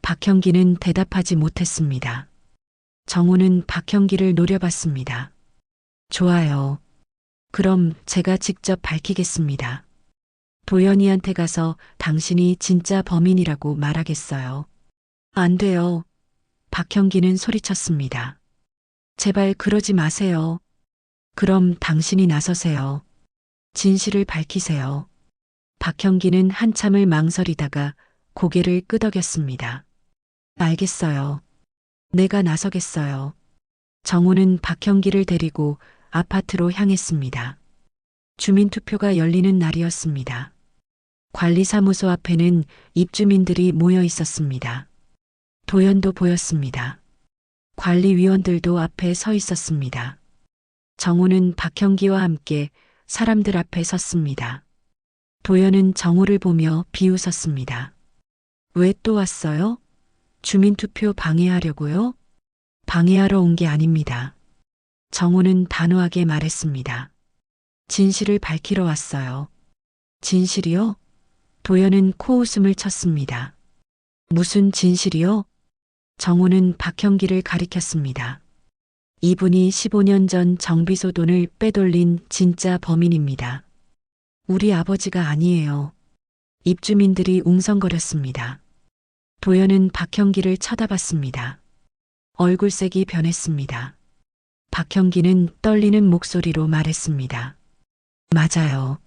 박형기는 대답하지 못했습니다. 정우는 박형기를 노려봤습니다. 좋아요. 그럼 제가 직접 밝히겠습니다. 도연이한테 가서 당신이 진짜 범인이라고 말하겠어요. 안 돼요. 박형기는 소리쳤습니다. 제발 그러지 마세요. 그럼 당신이 나서세요. 진실을 밝히세요. 박형기는 한참을 망설이다가 고개를 끄덕였습니다. 알겠어요. 내가 나서겠어요. 정우는 박형기를 데리고 아파트로 향했습니다. 주민투표가 열리는 날이었습니다. 관리사무소 앞에는 입주민들이 모여 있었습니다. 도연도 보였습니다. 관리위원들도 앞에 서 있었습니다. 정우는 박형기와 함께 사람들 앞에 섰습니다. 도연은 정우를 보며 비웃었습니다. 왜 또 왔어요? 주민투표 방해하려고요? 방해하러 온 게 아닙니다. 정우는 단호하게 말했습니다. 진실을 밝히러 왔어요. 진실이요? 도연은 코웃음을 쳤습니다. 무슨 진실이요? 정우는 박형기를 가리켰습니다. 이분이 15년 전 정비소 돈을 빼돌린 진짜 범인입니다. 우리 아버지가 아니에요. 입주민들이 웅성거렸습니다. 도연은 박형기를 쳐다봤습니다. 얼굴색이 변했습니다. 박형기는 떨리는 목소리로 말했습니다. 맞아요.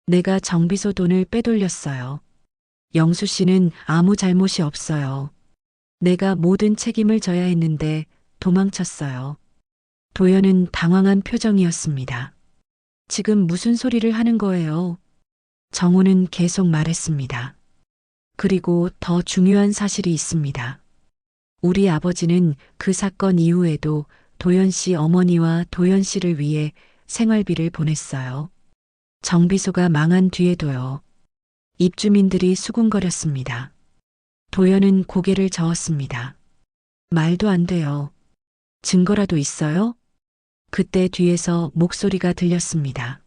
내가 정비소 돈을 빼돌렸어요. 영수 씨는 아무 잘못이 없어요. 내가 모든 책임을 져야 했는데 도망쳤어요. 도연은 당황한 표정이었습니다. 지금 무슨 소리를 하는 거예요? 정우는 계속 말했습니다. 그리고 더 중요한 사실이 있습니다. 우리 아버지는 그 사건 이후에도 도연 씨 어머니와 도연 씨를 위해 생활비를 보냈어요. 정비소가 망한 뒤에도요. 입주민들이 수군거렸습니다. 도연은 고개를 저었습니다. 말도 안 돼요. 증거라도 있어요? 그때 뒤에서 목소리가 들렸습니다.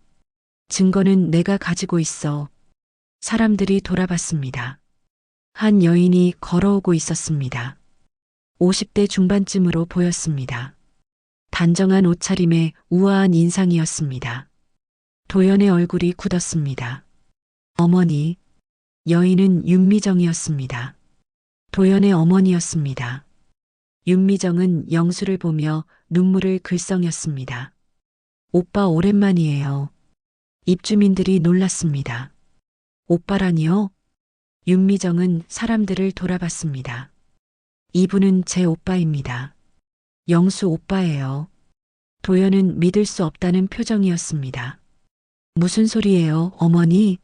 증거는 내가 가지고 있어. 사람들이 돌아봤습니다. 한 여인이 걸어오고 있었습니다. 50대 중반쯤으로 보였습니다. 단정한 옷차림에 우아한 인상이었습니다. 도연의 얼굴이 굳었습니다. 어머니, 여인은 윤미정이었습니다. 도연의 어머니였습니다. 윤미정은 영수를 보며 눈물을 글썽였습니다. 오빠 오랜만이에요. 입주민들이 놀랐습니다. 오빠라니요? 윤미정은 사람들을 돌아봤습니다. 이분은 제 오빠입니다. 영수 오빠예요. 도연은 믿을 수 없다는 표정이었습니다. 무슨 소리예요, 어머니?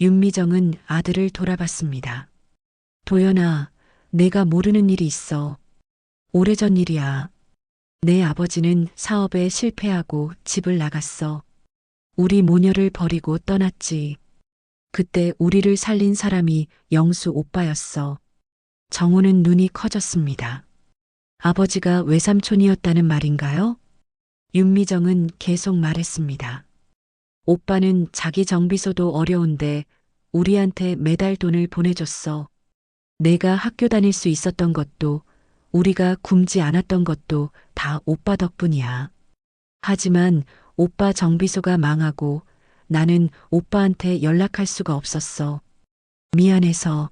윤미정은 아들을 돌아봤습니다. 도연아, 내가 모르는 일이 있어. 오래전 일이야. 내 아버지는 사업에 실패하고 집을 나갔어. 우리 모녀를 버리고 떠났지. 그때 우리를 살린 사람이 영수 오빠였어. 정우는 눈이 커졌습니다. 아버지가 외삼촌이었다는 말인가요? 윤미정은 계속 말했습니다. 오빠는 자기 정비소도 어려운데 우리한테 매달 돈을 보내줬어. 내가 학교 다닐 수 있었던 것도 우리가 굶지 않았던 것도 다 오빠 덕분이야. 하지만 오빠 정비소가 망하고 나는 오빠한테 연락할 수가 없었어. 미안해서.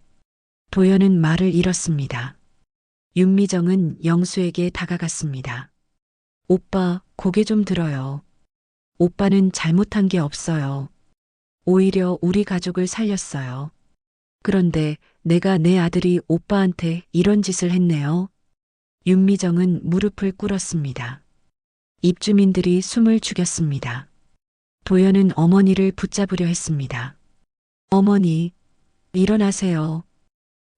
도연은 말을 잃었습니다. 윤미정은 영수에게 다가갔습니다. 오빠, 고개 좀 들어요. 오빠는 잘못한 게 없어요. 오히려 우리 가족을 살렸어요. 그런데 내가 내 아들이 오빠한테 이런 짓을 했네요. 윤미정은 무릎을 꿇었습니다. 입주민들이 숨을 죽였습니다. 도연은 어머니를 붙잡으려 했습니다. 어머니, 일어나세요.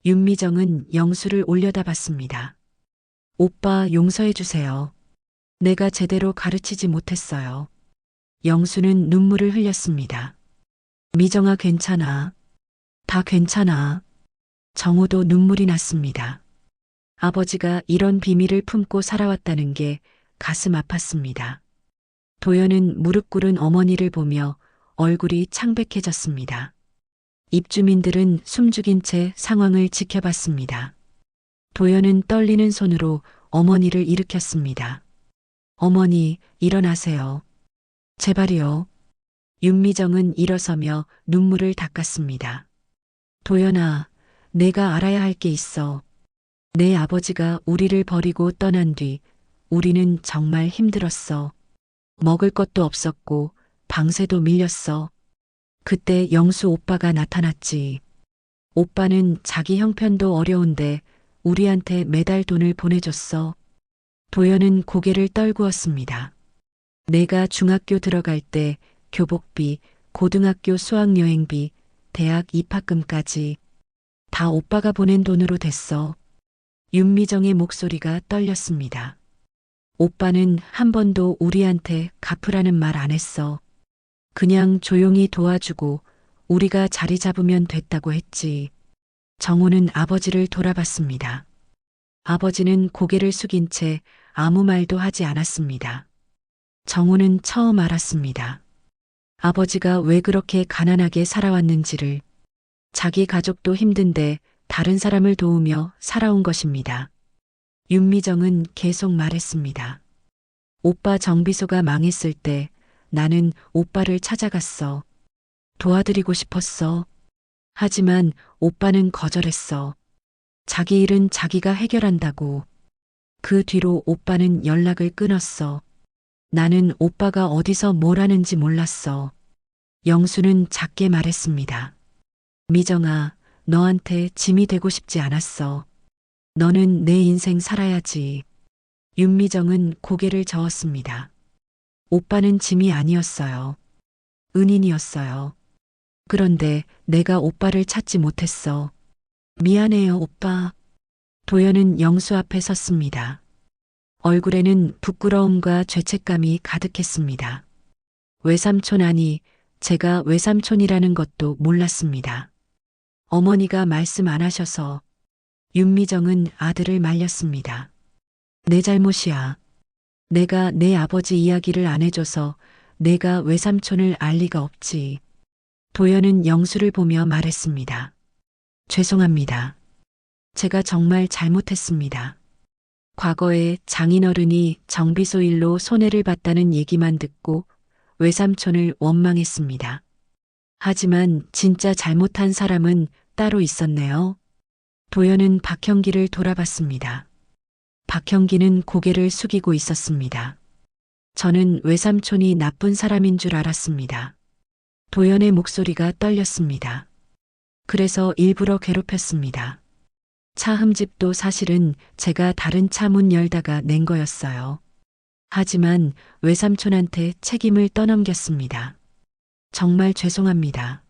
윤미정은 영수를 올려다봤습니다. 오빠 용서해 주세요. 내가 제대로 가르치지 못했어요. 영수는 눈물을 흘렸습니다. 미정아 괜찮아. 다 괜찮아. 정우도 눈물이 났습니다. 아버지가 이런 비밀을 품고 살아왔다는 게 가슴 아팠습니다. 도연은 무릎 꿇은 어머니를 보며 얼굴이 창백해졌습니다. 입주민들은 숨죽인 채 상황을 지켜봤습니다. 도연은 떨리는 손으로 어머니를 일으켰습니다. 어머니, 일어나세요. 제발이요. 윤미정은 일어서며 눈물을 닦았습니다. 도연아, 내가 알아야 할 게 있어. 내 아버지가 우리를 버리고 떠난 뒤 우리는 정말 힘들었어. 먹을 것도 없었고 방세도 밀렸어. 그때 영수 오빠가 나타났지. 오빠는 자기 형편도 어려운데 우리한테 매달 돈을 보내줬어. 도연은 고개를 떨구었습니다. 내가 중학교 들어갈 때 교복비, 고등학교 수학여행비, 대학 입학금까지 다 오빠가 보낸 돈으로 됐어. 윤미정의 목소리가 떨렸습니다. 오빠는 한 번도 우리한테 갚으라는 말 안 했어. 그냥 조용히 도와주고 우리가 자리 잡으면 됐다고 했지. 정우는 아버지를 돌아봤습니다. 아버지는 고개를 숙인 채 아무 말도 하지 않았습니다. 정우는 처음 알았습니다. 아버지가 왜 그렇게 가난하게 살아왔는지를. 자기 가족도 힘든데 다른 사람을 도우며 살아온 것입니다. 윤미정은 계속 말했습니다. 오빠 정비소가 망했을 때 나는 오빠를 찾아갔어. 도와드리고 싶었어. 하지만 오빠는 거절했어. 자기 일은 자기가 해결한다고. 그 뒤로 오빠는 연락을 끊었어. 나는 오빠가 어디서 뭘 하는지 몰랐어. 영수는 작게 말했습니다. 미정아, 너한테 짐이 되고 싶지 않았어. 너는 내 인생 살아야지. 윤미정은 고개를 저었습니다. 오빠는 짐이 아니었어요. 은인이었어요. 그런데 내가 오빠를 찾지 못했어. 미안해요, 오빠. 도연은 영수 앞에 섰습니다. 얼굴에는 부끄러움과 죄책감이 가득했습니다. 외삼촌 아니, 제가 외삼촌이라는 것도 몰랐습니다. 어머니가 말씀 안 하셔서 윤미정은 아들을 말렸습니다. 내 잘못이야. 내가 내 아버지 이야기를 안 해줘서 내가 외삼촌을 알 리가 없지. 도연은 영수를 보며 말했습니다. 죄송합니다. 제가 정말 잘못했습니다. 과거에 장인어른이 정비소 일로 손해를 봤다는 얘기만 듣고 외삼촌을 원망했습니다. 하지만 진짜 잘못한 사람은 따로 있었네요. 도연은 박형기를 돌아봤습니다. 박형기는 고개를 숙이고 있었습니다. 저는 외삼촌이 나쁜 사람인 줄 알았습니다. 도연의 목소리가 떨렸습니다. 그래서 일부러 괴롭혔습니다. 차 흠집도 사실은 제가 다른 차 문 열다가 낸 거였어요. 하지만 외삼촌한테 책임을 떠넘겼습니다. 정말 죄송합니다.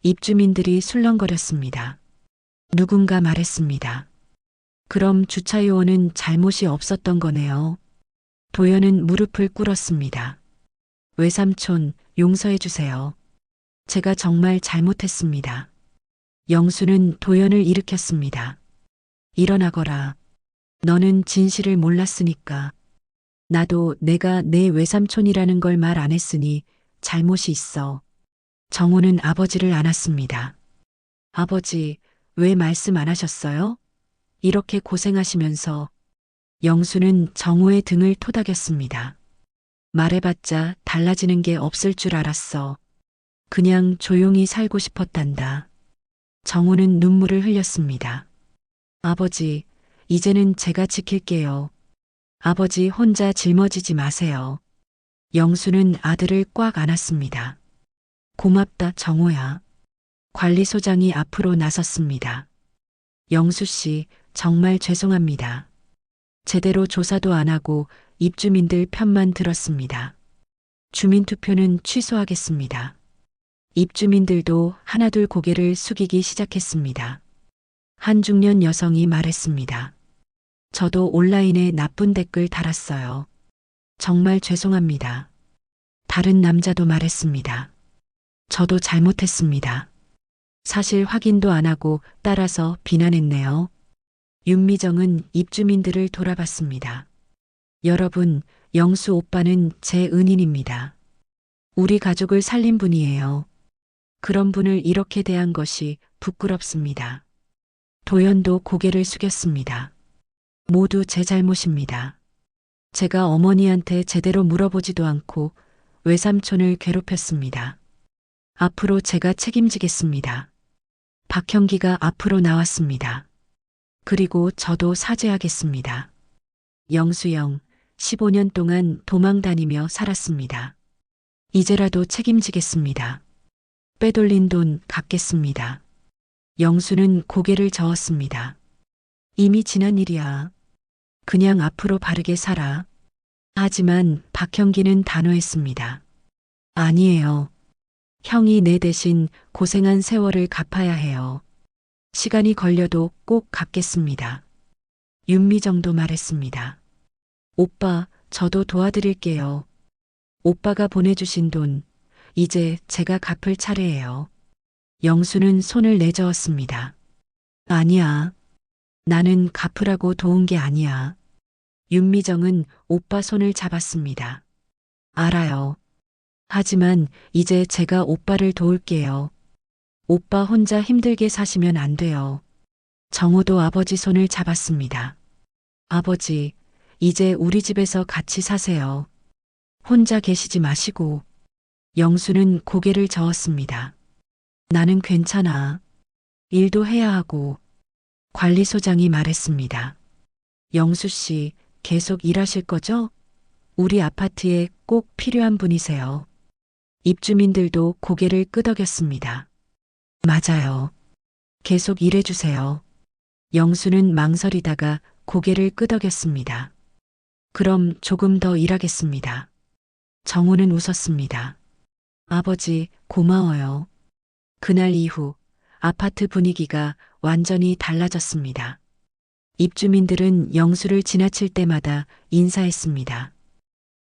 입주민들이 술렁거렸습니다. 누군가 말했습니다. 그럼 주차 요원은 잘못이 없었던 거네요. 도연은 무릎을 꿇었습니다. 외삼촌, 용서해 주세요. 제가 정말 잘못했습니다. 영수는 도연을 일으켰습니다. 일어나거라. 너는 진실을 몰랐으니까. 나도 내가 내 외삼촌이라는 걸 말 안 했으니 잘못이 있어. 정우는 아버지를 안았습니다. 아버지, 왜 말씀 안 하셨어요? 이렇게 고생하시면서. 영수는 정우의 등을 토닥였습니다. 말해봤자 달라지는 게 없을 줄 알았어. 그냥 조용히 살고 싶었단다. 정우는 눈물을 흘렸습니다. 아버지, 이제는 제가 지킬게요. 아버지 혼자 짊어지지 마세요. 영수는 아들을 꽉 안았습니다. 고맙다, 정우야. 관리소장이 앞으로 나섰습니다. 영수 씨, 정말 죄송합니다. 제대로 조사도 안 하고 입주민들 편만 들었습니다. 주민투표는 취소하겠습니다. 입주민들도 하나둘 고개를 숙이기 시작했습니다. 한 중년 여성이 말했습니다. 저도 온라인에 나쁜 댓글 달았어요. 정말 죄송합니다. 다른 남자도 말했습니다. 저도 잘못했습니다. 사실 확인도 안 하고 따라서 비난했네요. 윤미정은 입주민들을 돌아봤습니다. 여러분, 영수 오빠는 제 은인입니다. 우리 가족을 살린 분이에요. 그런 분을 이렇게 대한 것이 부끄럽습니다. 도연도 고개를 숙였습니다. 모두 제 잘못입니다. 제가 어머니한테 제대로 물어보지도 않고 외삼촌을 괴롭혔습니다. 앞으로 제가 책임지겠습니다. 박형기가 앞으로 나왔습니다. 그리고 저도 사죄하겠습니다. 영수영, 15년 동안 도망 다니며 살았습니다. 이제라도 책임지겠습니다. 빼돌린 돈 갚겠습니다. 영수는 고개를 저었습니다. 이미 지난 일이야. 그냥 앞으로 바르게 살아. 하지만 박형기는 단호했습니다. 아니에요. 형이 내 대신 고생한 세월을 갚아야 해요. 시간이 걸려도 꼭 갚겠습니다. 윤미정도 말했습니다. 오빠, 저도 도와드릴게요. 오빠가 보내주신 돈, 이제 제가 갚을 차례예요. 영수는 손을 내저었습니다. 아니야. 나는 갚으라고 도운 게 아니야. 윤미정은 오빠 손을 잡았습니다. 알아요. 하지만 이제 제가 오빠를 도울게요. 오빠 혼자 힘들게 사시면 안 돼요. 정우도 아버지 손을 잡았습니다. 아버지, 이제 우리 집에서 같이 사세요. 혼자 계시지 마시고. 영수는 고개를 저었습니다. 나는 괜찮아. 일도 해야 하고. 관리소장이 말했습니다. 영수 씨, 계속 일하실 거죠? 우리 아파트에 꼭 필요한 분이세요. 입주민들도 고개를 끄덕였습니다. 맞아요. 계속 일해주세요. 영수는 망설이다가 고개를 끄덕였습니다. 그럼 조금 더 일하겠습니다. 정우는 웃었습니다. 아버지, 고마워요. 그날 이후 아파트 분위기가 완전히 달라졌습니다. 입주민들은 영수를 지나칠 때마다 인사했습니다.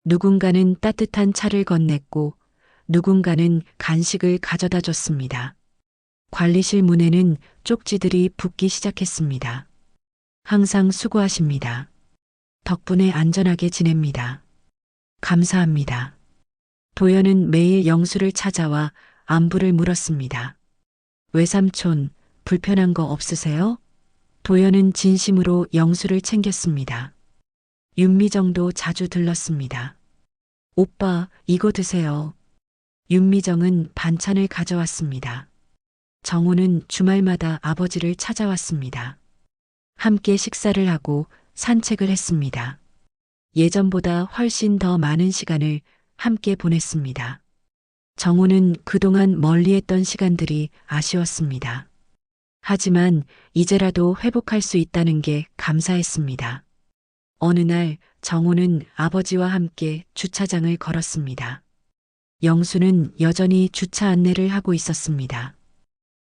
누군가는 따뜻한 차를 건넸고 누군가는 간식을 가져다 줬습니다. 관리실 문에는 쪽지들이 붙기 시작했습니다. 항상 수고하십니다. 덕분에 안전하게 지냅니다. 감사합니다. 도연은 매일 영수를 찾아와 안부를 물었습니다. 외삼촌, 불편한 거 없으세요? 도연은 진심으로 영수를 챙겼습니다. 윤미정도 자주 들렀습니다. 오빠, 이거 드세요. 윤미정은 반찬을 가져왔습니다. 정호는 주말마다 아버지를 찾아왔습니다. 함께 식사를 하고 산책을 했습니다. 예전보다 훨씬 더 많은 시간을 함께 보냈습니다. 정호는 그동안 멀리했던 시간들이 아쉬웠습니다. 하지만 이제라도 회복할 수 있다는 게 감사했습니다. 어느 날 정호는 아버지와 함께 주차장을 걸었습니다. 영수는 여전히 주차 안내를 하고 있었습니다.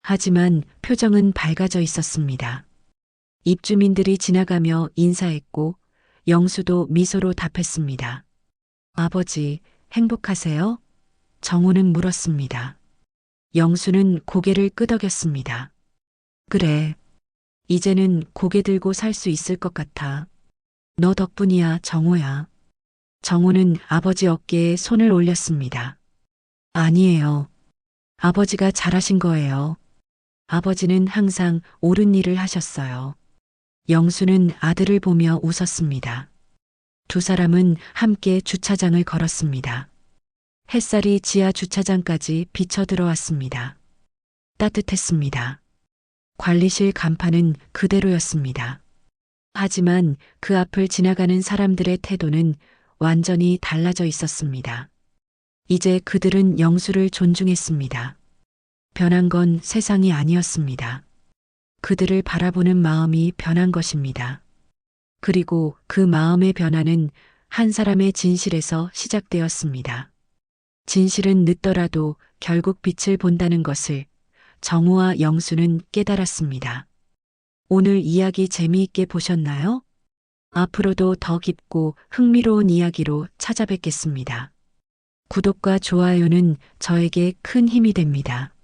하지만 표정은 밝아져 있었습니다. 입주민들이 지나가며 인사했고 영수도 미소로 답했습니다. 아버지, 행복하세요? 정호는 물었습니다. 영수는 고개를 끄덕였습니다. 그래. 이제는 고개 들고 살 수 있을 것 같아. 너 덕분이야, 정호야. 정호는 아버지 어깨에 손을 올렸습니다. 아니에요. 아버지가 잘하신 거예요. 아버지는 항상 옳은 일을 하셨어요. 영수는 아들을 보며 웃었습니다. 두 사람은 함께 주차장을 걸었습니다. 햇살이 지하 주차장까지 비쳐 들어왔습니다. 따뜻했습니다. 관리실 간판은 그대로였습니다. 하지만 그 앞을 지나가는 사람들의 태도는 완전히 달라져 있었습니다. 이제 그들은 영수를 존중했습니다. 변한 건 세상이 아니었습니다. 그들을 바라보는 마음이 변한 것입니다. 그리고 그 마음의 변화는 한 사람의 진실에서 시작되었습니다. 진실은 늦더라도 결국 빛을 본다는 것을 정우와 영수는 깨달았습니다. 오늘 이야기 재미있게 보셨나요? 앞으로도 더 깊고 흥미로운 이야기로 찾아뵙겠습니다. 구독과 좋아요는 저에게 큰 힘이 됩니다.